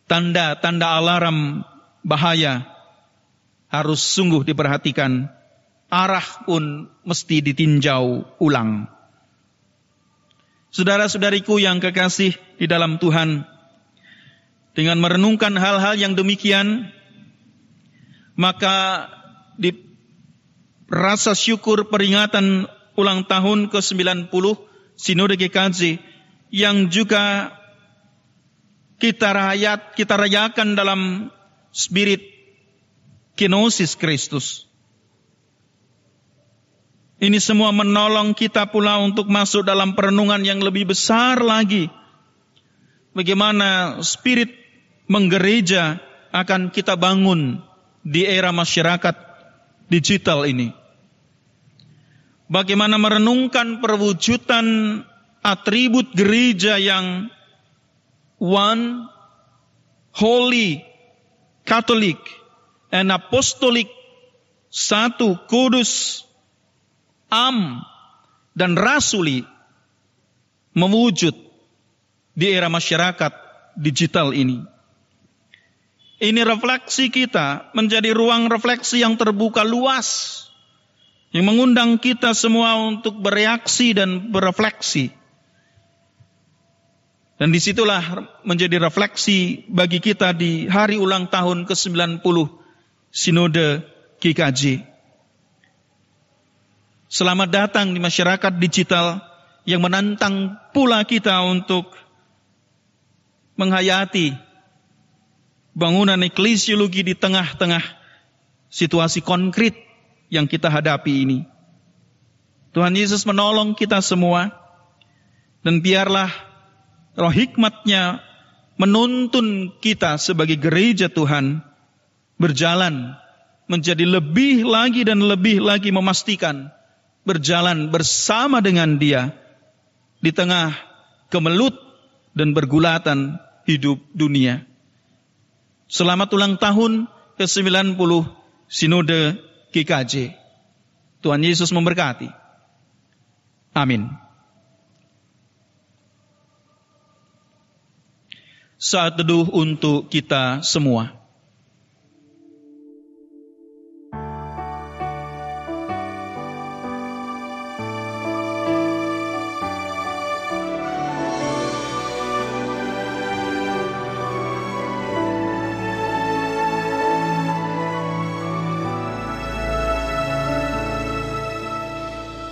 tanda-tanda alarm bahaya harus sungguh diperhatikan. Arah pun mesti ditinjau ulang. Saudara-saudariku yang kekasih di dalam Tuhan, dengan merenungkan hal-hal yang demikian, maka di rasa syukur peringatan ulang tahun ke-90 Sinode GKJ yang juga kita rayakan dalam spirit kenosis Kristus. Ini semua menolong kita pula untuk masuk dalam perenungan yang lebih besar lagi. Bagaimana spirit menggereja akan kita bangun di era masyarakat digital ini. Bagaimana merenungkan perwujudan atribut gereja yang one, holy, Catholic, and apostolic, satu, kudus, dan rasuli mewujud di era masyarakat digital ini. Ini refleksi kita menjadi ruang refleksi yang terbuka luas, yang mengundang kita semua untuk bereaksi dan berefleksi. Dan disitulah menjadi refleksi bagi kita di hari ulang tahun ke-90 Sinode GKJ. Selamat datang di masyarakat digital yang menantang pula kita untuk menghayati bangunan eklesiologi di tengah-tengah situasi konkret yang kita hadapi ini. Tuhan Yesus menolong kita semua, dan biarlah roh hikmat-Nya menuntun kita sebagai gereja Tuhan berjalan menjadi lebih lagi dan lebih lagi memastikan berjalan bersama dengan Dia di tengah kemelut dan bergulatan hidup dunia. Selamat ulang tahun ke-90 Sinode GKJ. Tuhan Yesus memberkati. Amin. Saat teduh untuk kita semua.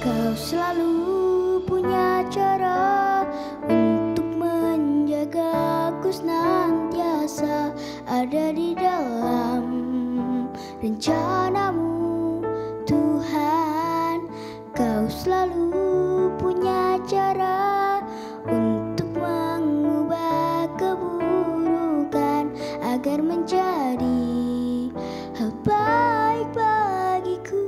Kau selalu punya cara untuk menjagaku, senantiasa ada di dalam rencanamu, Tuhan. Kau selalu punya cara untuk mengubah keburukan agar menjadi hal baik bagiku.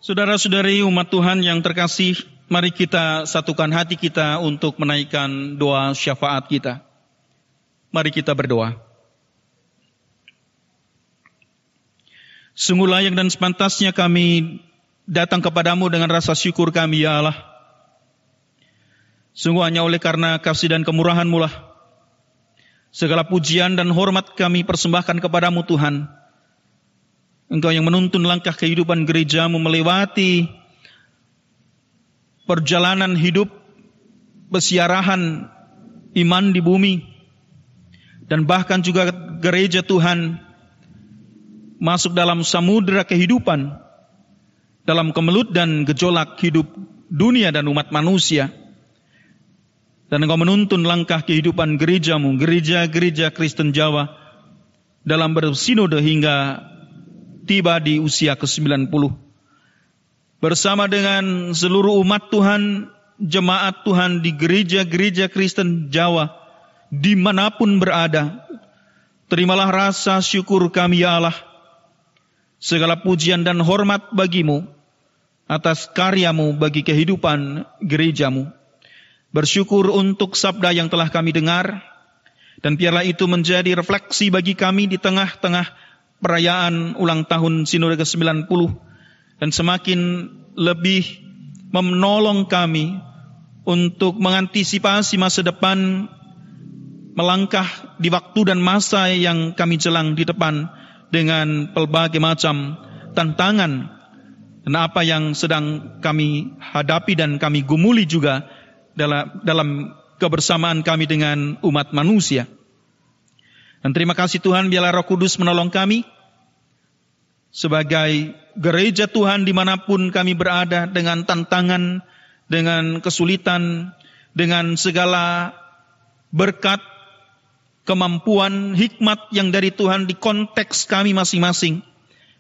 Saudara-saudari umat Tuhan yang terkasih, mari kita satukan hati kita untuk menaikkan doa syafaat kita. Mari kita berdoa. Sungguh layak dan sepantasnya kami datang kepadamu dengan rasa syukur kami, ya Allah. Sungguh hanya oleh karena kasih dan kemurahan-Mu lah segala pujian dan hormat kami persembahkan kepadamu, Tuhan. Engkau yang menuntun langkah kehidupan gereja-Mu melewati perjalanan hidup pesiarahan iman di bumi, dan bahkan juga gereja Tuhan masuk dalam samudera kehidupan, dalam kemelut dan gejolak hidup dunia dan umat manusia. Dan Engkau menuntun langkah kehidupan gereja-Mu, gereja-gereja Kristen Jawa, dalam bersinode hingga tiba di usia ke-90. Bersama dengan seluruh umat Tuhan, jemaat Tuhan di gereja-gereja Kristen Jawa, dimanapun berada, terimalah rasa syukur kami, ya Allah. Segala pujian dan hormat bagi-Mu atas karya-Mu bagi kehidupan gereja-Mu. Bersyukur untuk sabda yang telah kami dengar, dan biarlah itu menjadi refleksi bagi kami di tengah-tengah perayaan ulang tahun Sinode ke-90, dan semakin lebih menolong kami untuk mengantisipasi masa depan, melangkah di waktu dan masa yang kami jelang di depan dengan berbagai macam tantangan dan apa yang sedang kami hadapi dan kami gumuli juga dalam kebersamaan kami dengan umat manusia. Dan terima kasih Tuhan, biarlah Roh Kudus menolong kami sebagai gereja Tuhan dimanapun kami berada, dengan tantangan, dengan kesulitan, dengan segala berkat, kemampuan, hikmat yang dari Tuhan di konteks kami masing-masing.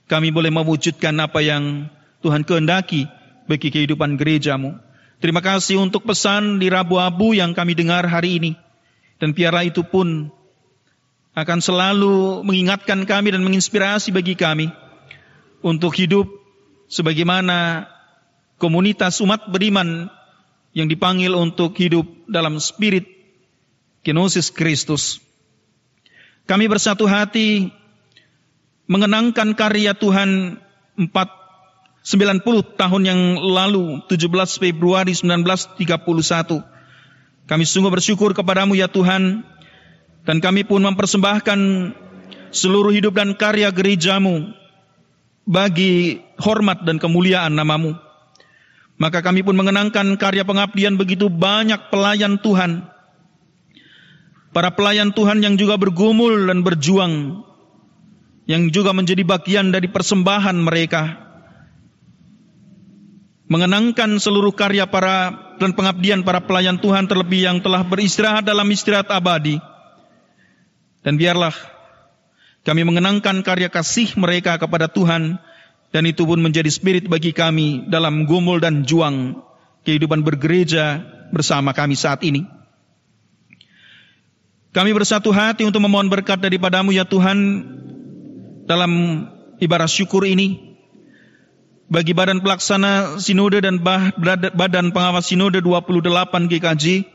Kami boleh mewujudkan apa yang Tuhan kehendaki bagi kehidupan gereja-Mu. Terima kasih untuk pesan di Rabu Abu yang kami dengar hari ini. Dan biarlah itu pun akan selalu mengingatkan kami dan menginspirasi bagi kami untuk hidup sebagaimana komunitas umat beriman yang dipanggil untuk hidup dalam spirit kenosis Kristus. Kami bersatu hati mengenangkan karya Tuhan 90 tahun yang lalu, 17 Februari 1931. Kami sungguh bersyukur kepadamu ya Tuhan, dan kami pun mempersembahkan seluruh hidup dan karya gereja-Mu bagi hormat dan kemuliaan nama-Mu. Maka kami pun mengenangkan karya pengabdian begitu banyak pelayan Tuhan, para pelayan Tuhan yang juga bergumul dan berjuang, yang juga menjadi bagian dari persembahan mereka, mengenangkan seluruh karya dan pengabdian para pelayan Tuhan, terlebih yang telah beristirahat dalam istirahat abadi. Dan biarlah kami mengenangkan karya kasih mereka kepada Tuhan, dan itu pun menjadi spirit bagi kami dalam gumul dan juang kehidupan bergereja bersama kami saat ini. Kami bersatu hati untuk memohon berkat daripada-Mu ya Tuhan dalam ibadah syukur ini, bagi Badan Pelaksana Sinode dan Badan Pengawas Sinode 28 GKJ,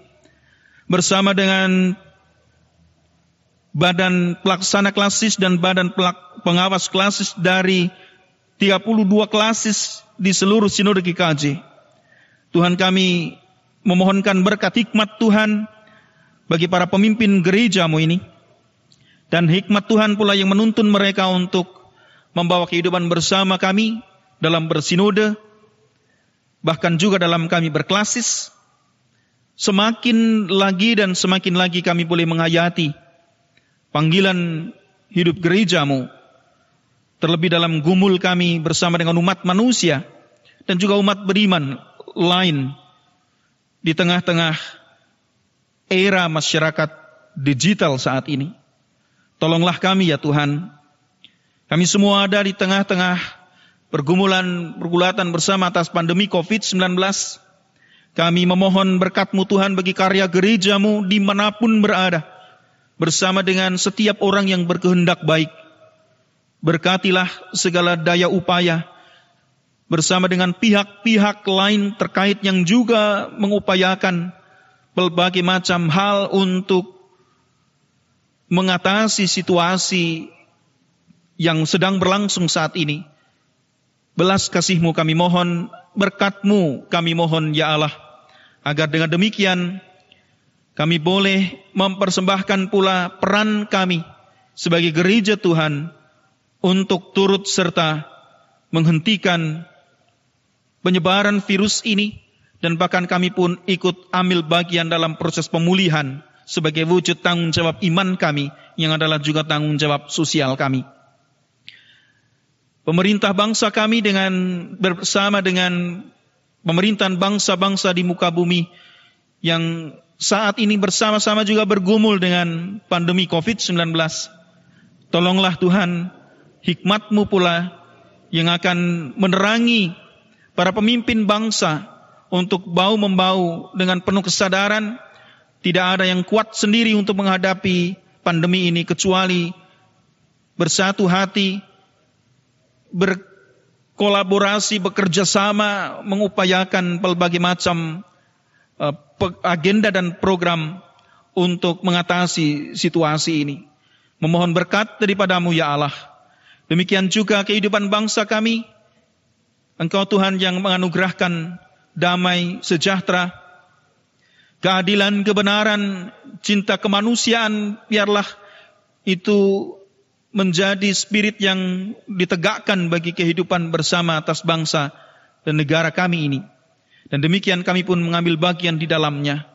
bersama dengan Badan Pelaksana Klasis dan Badan Pengawas Klasis dari 32 klasis di seluruh Sinode GKJ. Tuhan, kami memohonkan berkat hikmat Tuhan bagi para pemimpin gereja-Mu ini, dan hikmat Tuhan pula yang menuntun mereka untuk membawa kehidupan bersama kami dalam bersinode, bahkan juga dalam kami berklasis. Semakin lagi dan semakin lagi kami boleh menghayati panggilan hidup gereja-Mu, terlebih dalam gumul kami bersama dengan umat manusia dan juga umat beriman lain di tengah-tengah era masyarakat digital saat ini. Tolonglah kami ya Tuhan. Kami semua ada di tengah-tengah pergulatan bersama atas pandemi COVID-19. Kami memohon berkat-Mu Tuhan bagi karya gereja-Mu dimanapun berada, bersama dengan setiap orang yang berkehendak baik. Berkatilah segala daya upaya bersama dengan pihak-pihak lain terkait yang juga mengupayakan berbagai macam hal untuk mengatasi situasi yang sedang berlangsung saat ini. Belas kasih-Mu kami mohon, berkat-Mu kami mohon ya Allah, agar dengan demikian kami boleh mempersembahkan pula peran kami sebagai gereja Tuhan untuk turut serta menghentikan penyebaran virus ini, dan bahkan kami pun ikut ambil bagian dalam proses pemulihan sebagai wujud tanggung jawab iman kami yang adalah juga tanggung jawab sosial kami. Pemerintah bangsa kami bersama dengan pemerintahan bangsa-bangsa di muka bumi yang saat ini bersama-sama juga bergumul dengan pandemi COVID-19. Tolonglah Tuhan, hikmat-Mu pula yang akan menerangi para pemimpin bangsa untuk bau-membau dengan penuh kesadaran. Tidak ada yang kuat sendiri untuk menghadapi pandemi ini kecuali bersatu hati, berkolaborasi, bekerja sama, mengupayakan berbagai macam agenda dan program untuk mengatasi situasi ini. Memohon berkat daripada-Mu ya Allah. Demikian juga kehidupan bangsa kami. Engkau Tuhan yang menganugerahkan damai, sejahtera, keadilan, kebenaran, cinta kemanusiaan, biarlah itu menjadi spirit yang ditegakkan bagi kehidupan bersama atas bangsa dan negara kami ini. Dan demikian kami pun mengambil bagian di dalamnya,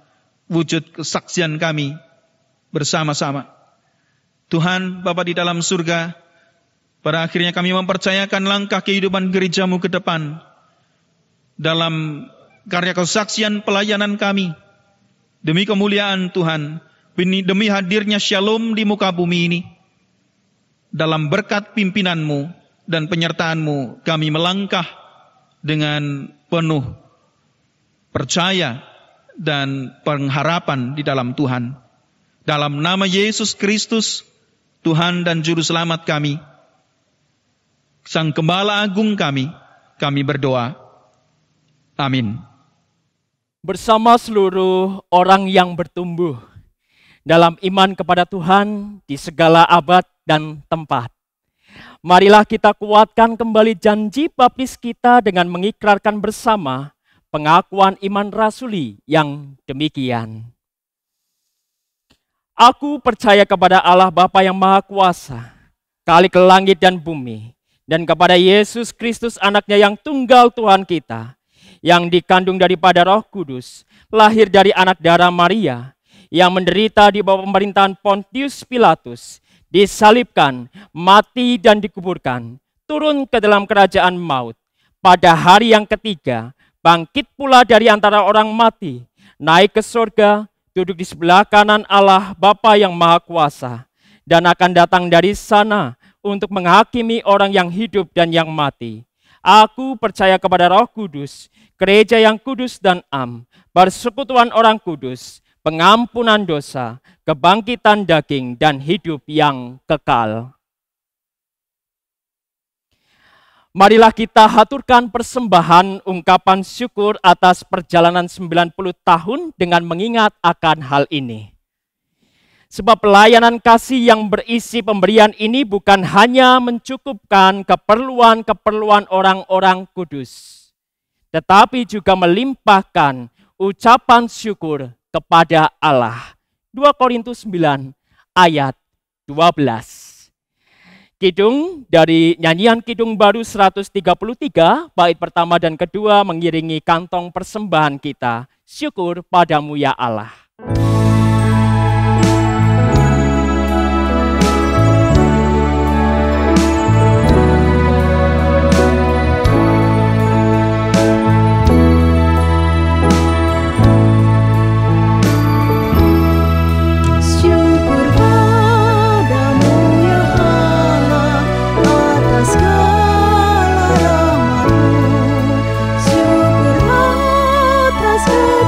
wujud kesaksian kami bersama-sama. Tuhan Bapa di dalam surga, pada akhirnya kami mempercayakan langkah kehidupan gereja-Mu ke depan dalam karya kesaksian pelayanan kami. Demi kemuliaan Tuhan, demi hadirnya shalom di muka bumi ini, dalam berkat pimpinan-Mu dan penyertaan-Mu, kami melangkah dengan penuh percaya dan pengharapan di dalam Tuhan. Dalam nama Yesus Kristus, Tuhan dan Juru Selamat kami, Sang Gembala Agung kami berdoa. Amin. Bersama seluruh orang yang bertumbuh dalam iman kepada Tuhan di segala abad dan tempat, marilah kita kuatkan kembali janji baptis kita dengan mengikrarkan bersama pengakuan iman rasuli yang demikian. Aku percaya kepada Allah Bapa yang Maha Kuasa, Khalik langit dan bumi, dan kepada Yesus Kristus anaknya yang tunggal Tuhan kita, yang dikandung daripada Roh Kudus, lahir dari anak darah Maria, yang menderita di bawah pemerintahan Pontius Pilatus, disalibkan, mati dan dikuburkan, turun ke dalam kerajaan maut. Pada hari yang ketiga, bangkit pula dari antara orang mati, naik ke surga, duduk di sebelah kanan Allah Bapa yang Maha Kuasa, dan akan datang dari sana untuk menghakimi orang yang hidup dan yang mati. Aku percaya kepada Roh Kudus, gereja yang kudus dan am, persekutuan orang kudus, pengampunan dosa, kebangkitan daging, dan hidup yang kekal. Marilah kita haturkan persembahan ungkapan syukur atas perjalanan 90 tahun dengan mengingat akan hal ini. Sebab pelayanan kasih yang berisi pemberian ini bukan hanya mencukupkan keperluan-keperluan orang-orang kudus, tetapi juga melimpahkan ucapan syukur kepada Allah. 2 Korintus 9 ayat 12. Kidung dari nyanyian Kidung Baru 133, bait pertama dan kedua mengiringi kantong persembahan kita. Syukur padamu ya Allah.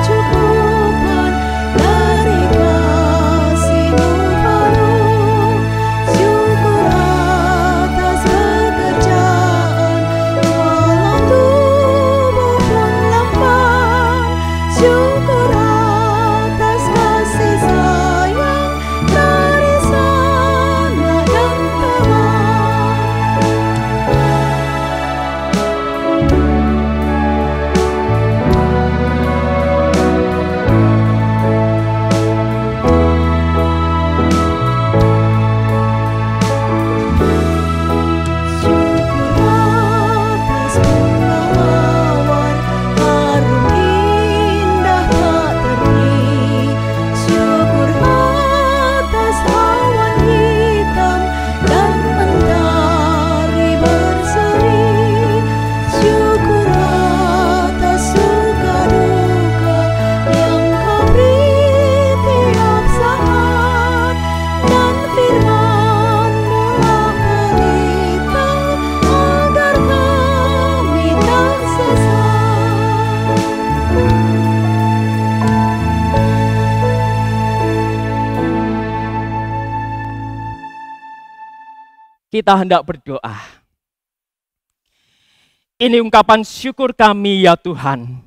Kecukupan dan kita hendak berdoa. Ini ungkapan syukur kami ya Tuhan.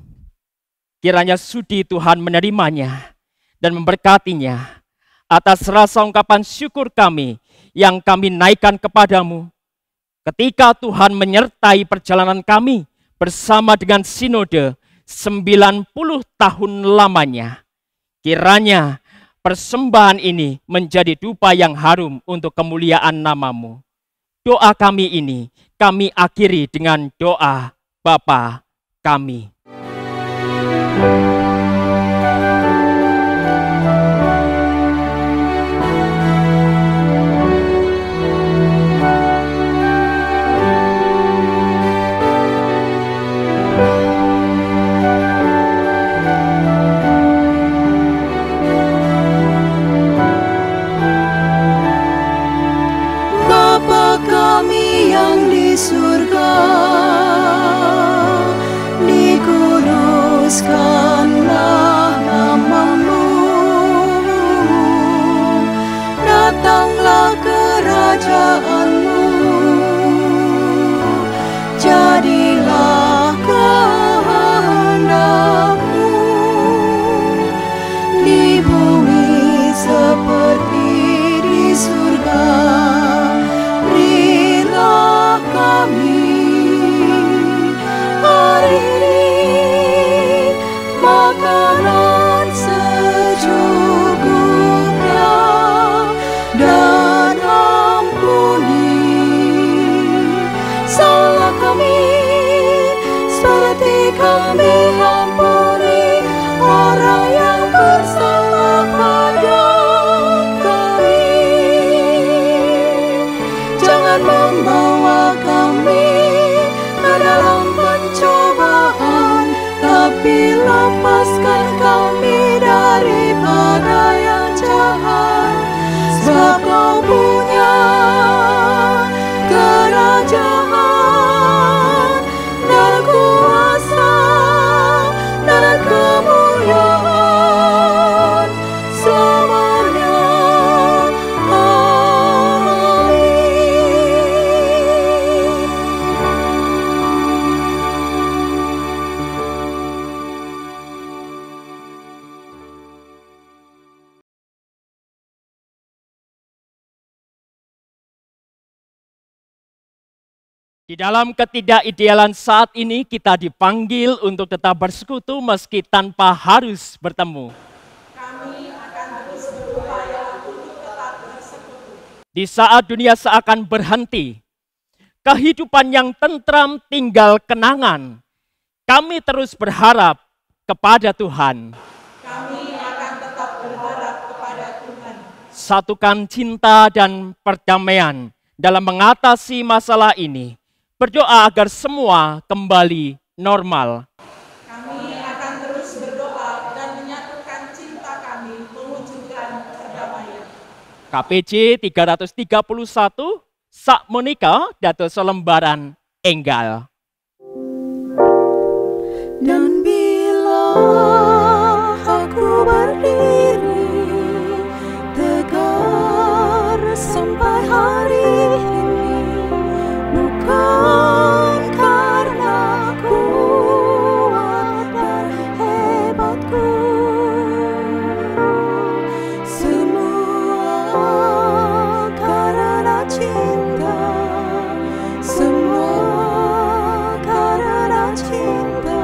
Kiranya sudi Tuhan menerimanya dan memberkatinya atas rasa ungkapan syukur kami yang kami naikkan kepadamu. Ketika Tuhan menyertai perjalanan kami bersama dengan sinode 90 tahun lamanya. Kiranya persembahan ini menjadi dupa yang harum untuk kemuliaan nama-Mu. Doa kami ini kami akhiri dengan doa Bapa kami. Surga, dikuduskanlah nama-Mu, datanglah kerajaan-Mu, jadilah kehendak-Mu di bumi seperti di surga. Kami hari ini makanan secukupnya, dan ampuni salah kami seperti kami ampuni orang yang bersalah pada kami. Jangan membawa kami ke dalam pencobaan, tapi lepaskan kami daripada yang jahat. Sebab Kau punya kerajaan dan kuasa dan kemuliaan selamanya. Di dalam ketidakidealan saat ini kita dipanggil untuk tetap bersekutu meski tanpa harus bertemu. Kami akan terus berupaya untuk tetap bersekutu. Di saat dunia seakan berhenti, kehidupan yang tentram tinggal kenangan. Kami terus berharap kepada Tuhan. Kami akan tetap berharap kepada Tuhan. Satukan cinta dan perdamaian dalam mengatasi masalah ini. Berdoa agar semua kembali normal. Kami akan terus berdoa dan menyatukan cinta kami mewujudkan perdamaian. KPJ 331, Sak Monika, dados selembaran enggal. Dan bila aku berdiri tegar sampai hari ini, bukan karena kuat dan hebatku, semua karena cinta, semua karena cinta.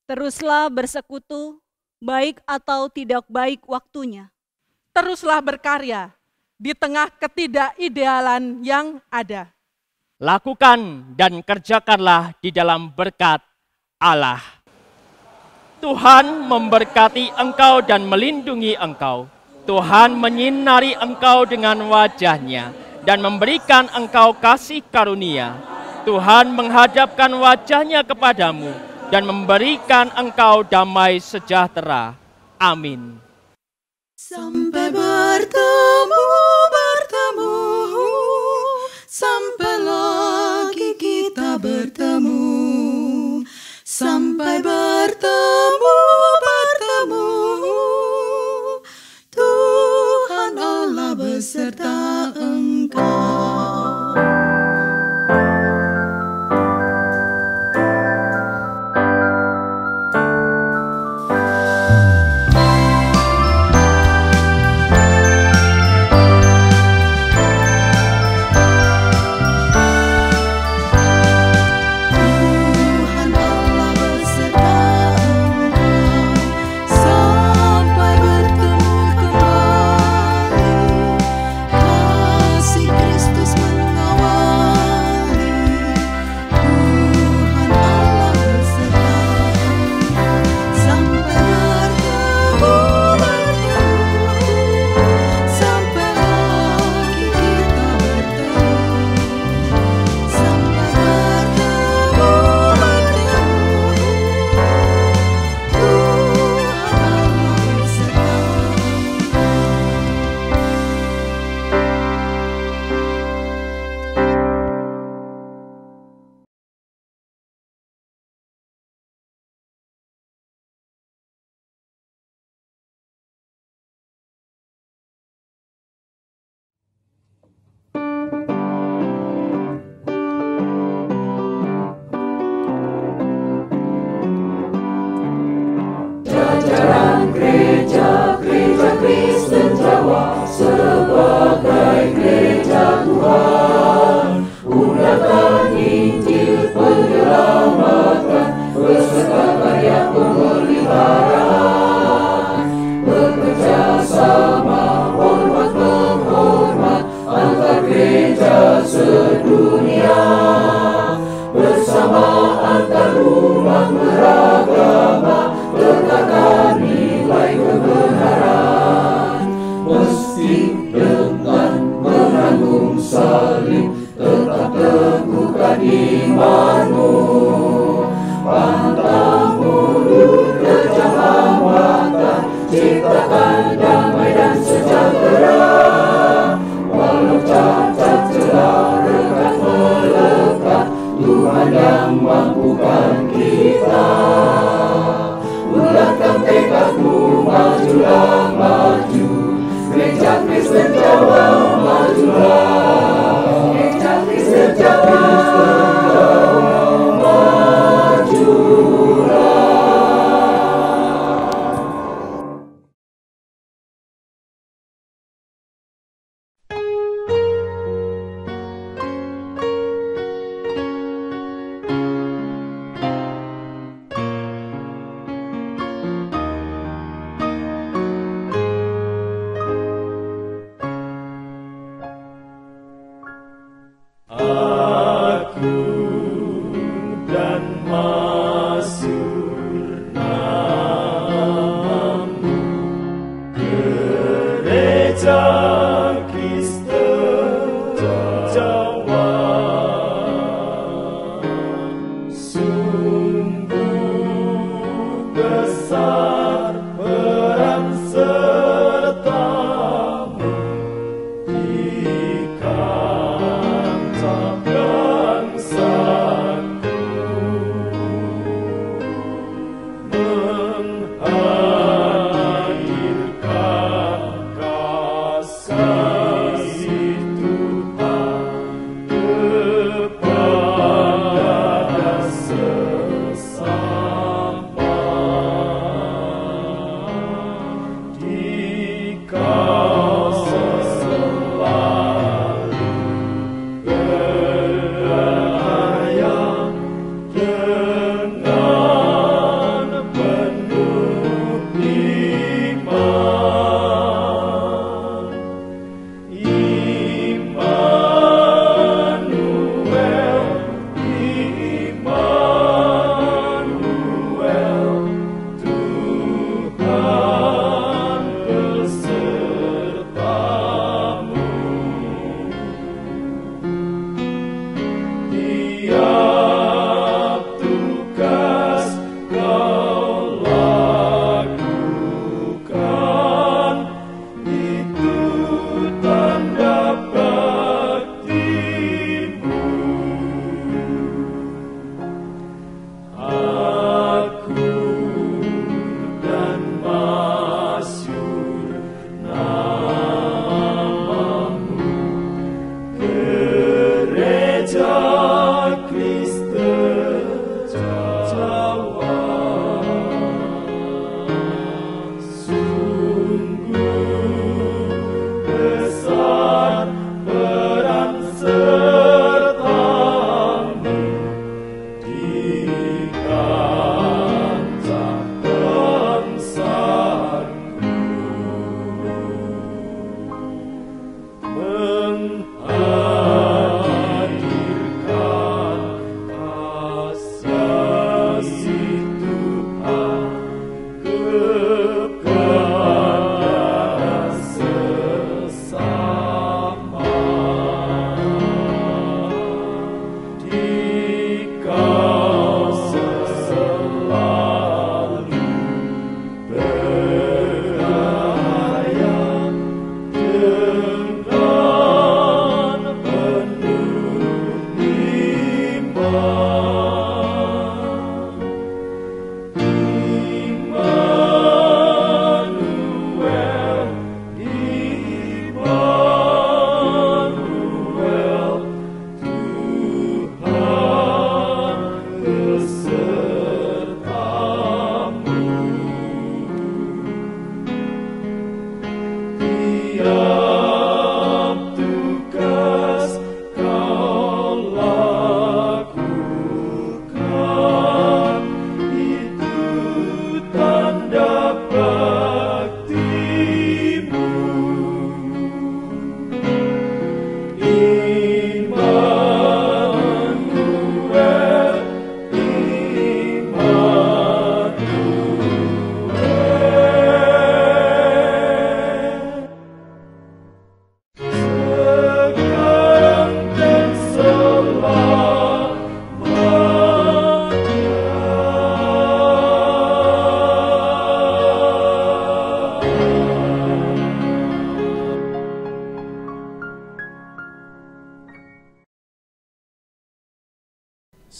Teruslah bersekutu, baik atau tidak baik waktunya. Teruslah berkarya di tengah ketidakidealan yang ada. Lakukan dan kerjakanlah di dalam berkat Allah. Tuhan memberkati engkau dan melindungi engkau. Tuhan menyinari engkau dengan wajah-Nya dan memberikan engkau kasih karunia. Tuhan menghadapkan wajah-Nya kepadamu dan memberikan engkau damai sejahtera. Amin. Sampai bertemu, sampai lagi kita bertemu. Sampai bertemu, Tuhan Allah beserta engkau.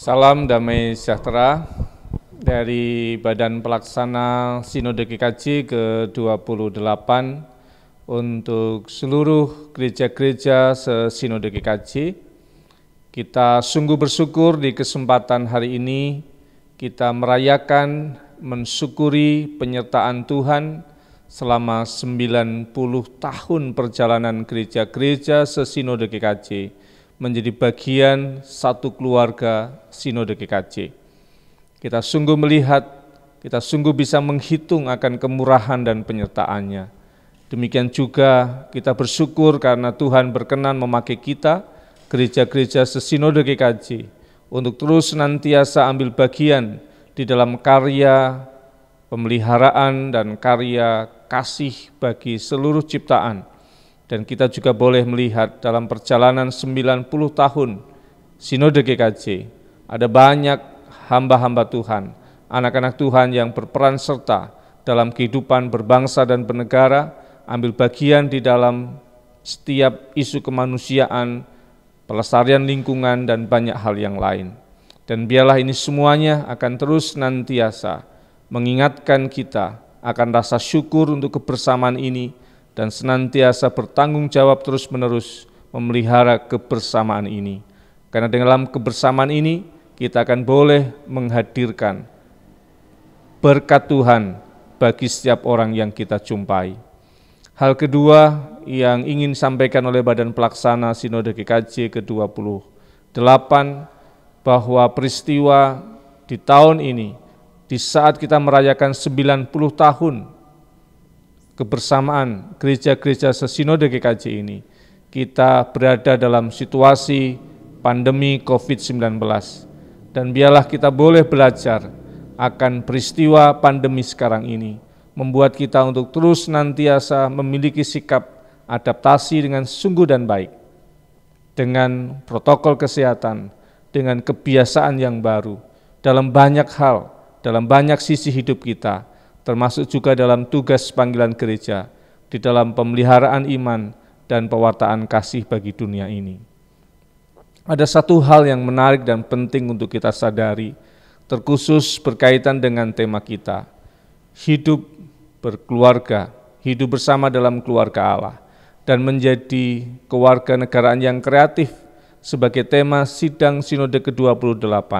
Salam damai sejahtera dari Badan Pelaksana Sinode GKJ ke-28 untuk seluruh gereja-gereja se-Sinode GKJ. Kita sungguh bersyukur di kesempatan hari ini kita merayakan, mensyukuri penyertaan Tuhan selama 90 tahun perjalanan gereja-gereja se-Sinode GKJ menjadi bagian satu keluarga Sinode GKJ. Kita sungguh melihat, kita sungguh bisa menghitung akan kemurahan dan penyertaannya. Demikian juga kita bersyukur karena Tuhan berkenan memakai kita, gereja-gereja se-Sinode GKJ, untuk terus senantiasa ambil bagian di dalam karya pemeliharaan dan karya kasih bagi seluruh ciptaan. Dan kita juga boleh melihat dalam perjalanan 90 tahun Sinode GKJ, ada banyak hamba-hamba Tuhan, anak-anak Tuhan yang berperan serta dalam kehidupan berbangsa dan bernegara, ambil bagian di dalam setiap isu kemanusiaan, pelestarian lingkungan, dan banyak hal yang lain. Dan biarlah ini semuanya akan terus nantiasa mengingatkan kita akan rasa syukur untuk kebersamaan ini, dan senantiasa bertanggung jawab terus-menerus memelihara kebersamaan ini. Karena dalam kebersamaan ini, kita akan boleh menghadirkan berkat Tuhan bagi setiap orang yang kita jumpai. Hal kedua yang ingin disampaikan oleh Badan Pelaksana Sinode GKJ ke-28, bahwa peristiwa di tahun ini, di saat kita merayakan 90 tahun kebersamaan gereja-gereja se-Sinode GKJ ini, kita berada dalam situasi pandemi COVID-19. Dan biarlah kita boleh belajar akan peristiwa pandemi sekarang ini, membuat kita untuk terus nantiasa memiliki sikap adaptasi dengan sungguh dan baik, dengan protokol kesehatan, dengan kebiasaan yang baru, dalam banyak hal, dalam banyak sisi hidup kita, termasuk juga dalam tugas panggilan gereja, di dalam pemeliharaan iman dan pewartaan kasih bagi dunia ini. Ada satu hal yang menarik dan penting untuk kita sadari, terkhusus berkaitan dengan tema kita, hidup berkeluarga, hidup bersama dalam keluarga Allah, dan menjadi kewarganegaraan yang kreatif sebagai tema sidang Sinode ke-28,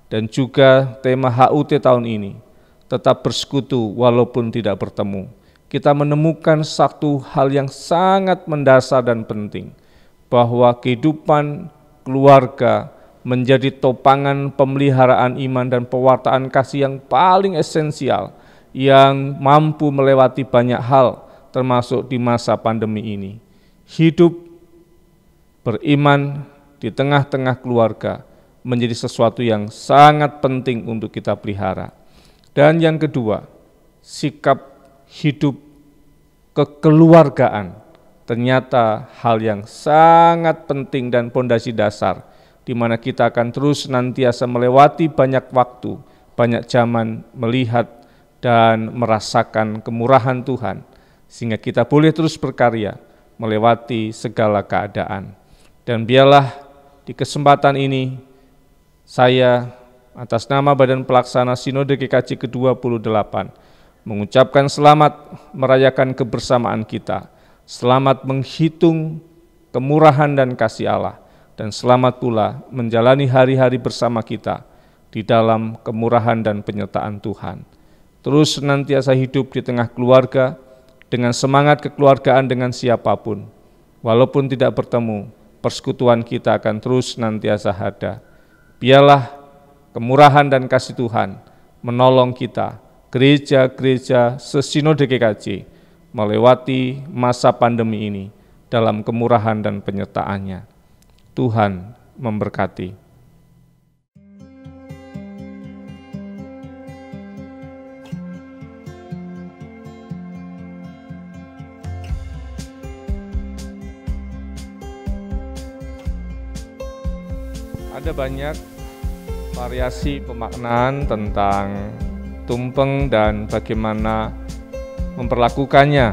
dan juga tema HUT tahun ini, tetap bersekutu walaupun tidak bertemu. Kita menemukan satu hal yang sangat mendasar dan penting, bahwa kehidupan keluarga menjadi topangan pemeliharaan iman dan pewartaan kasih yang paling esensial, yang mampu melewati banyak hal, termasuk di masa pandemi ini. Hidup beriman di tengah-tengah keluarga menjadi sesuatu yang sangat penting untuk kita pelihara. Dan yang kedua, sikap hidup kekeluargaan ternyata hal yang sangat penting dan pondasi dasar, di mana kita akan terus senantiasa melewati banyak waktu, banyak zaman melihat dan merasakan kemurahan Tuhan, sehingga kita boleh terus berkarya melewati segala keadaan. Dan biarlah di kesempatan ini saya atas nama Badan Pelaksana Sinode GKJ ke-28 mengucapkan selamat merayakan kebersamaan kita, selamat menghitung kemurahan dan kasih Allah, dan selamat pula menjalani hari-hari bersama kita di dalam kemurahan dan penyertaan Tuhan. Terus senantiasa hidup di tengah keluarga dengan semangat kekeluargaan dengan siapapun. Walaupun tidak bertemu, persekutuan kita akan terus senantiasa ada. Biarlah kemurahan dan kasih Tuhan menolong kita, gereja-gereja sesinode GKJ, melewati masa pandemi ini dalam kemurahan dan penyertaan-Nya. Tuhan memberkati. Ada banyak variasi pemaknaan tentang tumpeng dan bagaimana memperlakukannya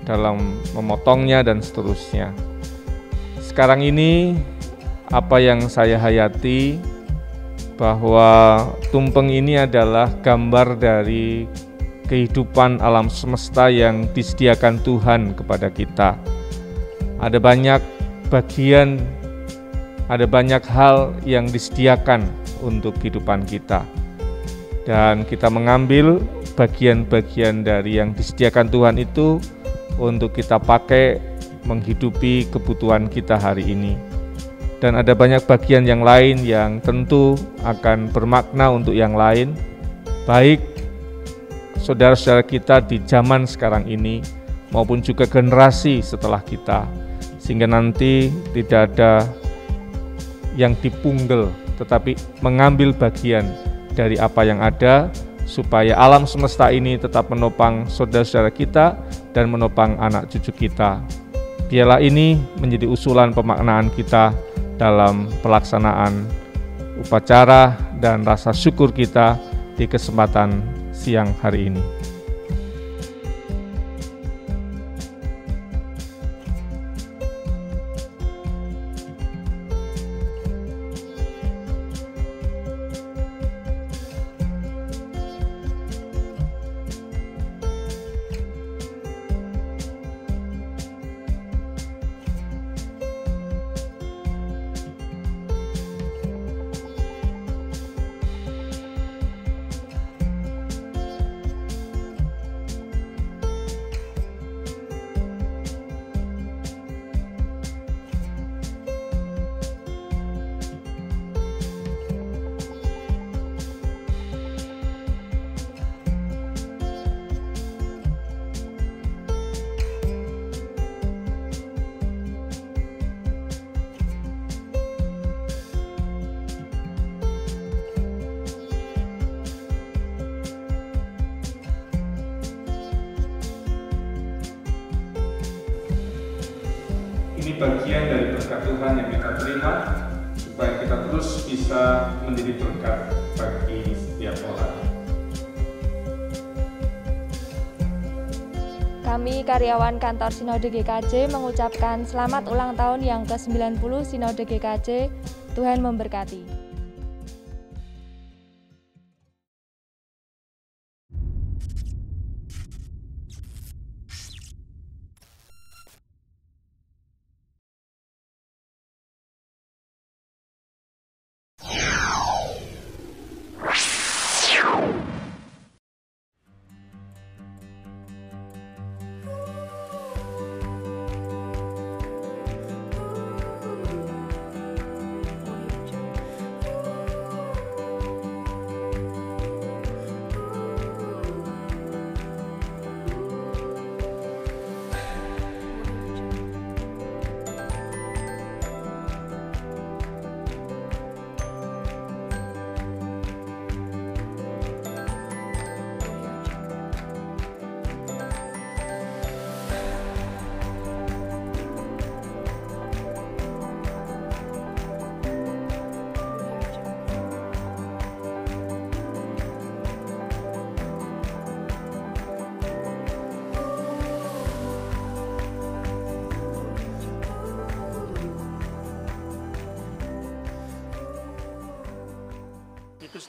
dalam memotongnya dan seterusnya. Sekarang ini apa yang saya hayati bahwa tumpeng ini adalah gambar dari kehidupan alam semesta yang disediakan Tuhan kepada kita. Ada banyak bagian, ada banyak hal yang disediakan untuk kehidupan kita. Dan kita mengambil bagian-bagian dari yang disediakan Tuhan itu untuk kita pakai menghidupi kebutuhan kita hari ini. Dan ada banyak bagian yang lain yang tentu akan bermakna untuk yang lain, baik saudara-saudara kita di zaman sekarang ini maupun juga generasi setelah kita, sehingga nanti tidak ada yang dipunggal, tetapi mengambil bagian dari apa yang ada, supaya alam semesta ini tetap menopang saudara-saudara kita dan menopang anak cucu kita. Biarlah ini menjadi usulan pemaknaan kita dalam pelaksanaan upacara dan rasa syukur kita di kesempatan siang hari ini. Ini bagian dari berkat Tuhan yang kita terima, supaya kita terus bisa menjadi berkat bagi setiap orang. Kami karyawan kantor Sinode GKJ mengucapkan selamat ulang tahun yang ke-90 Sinode GKJ. Tuhan memberkati.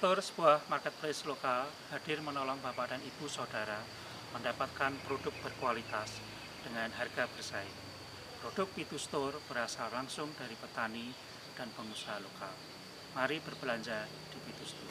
Store, sebuah marketplace lokal, hadir menolong Bapak dan Ibu Saudara mendapatkan produk berkualitas dengan harga bersaing. Produk Pitu Store berasal langsung dari petani dan pengusaha lokal. Mari berbelanja di Pitu Store.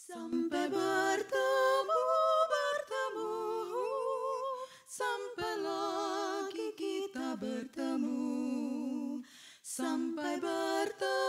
Sampai bertemu, sampai lagi kita bertemu, sampai bertemu.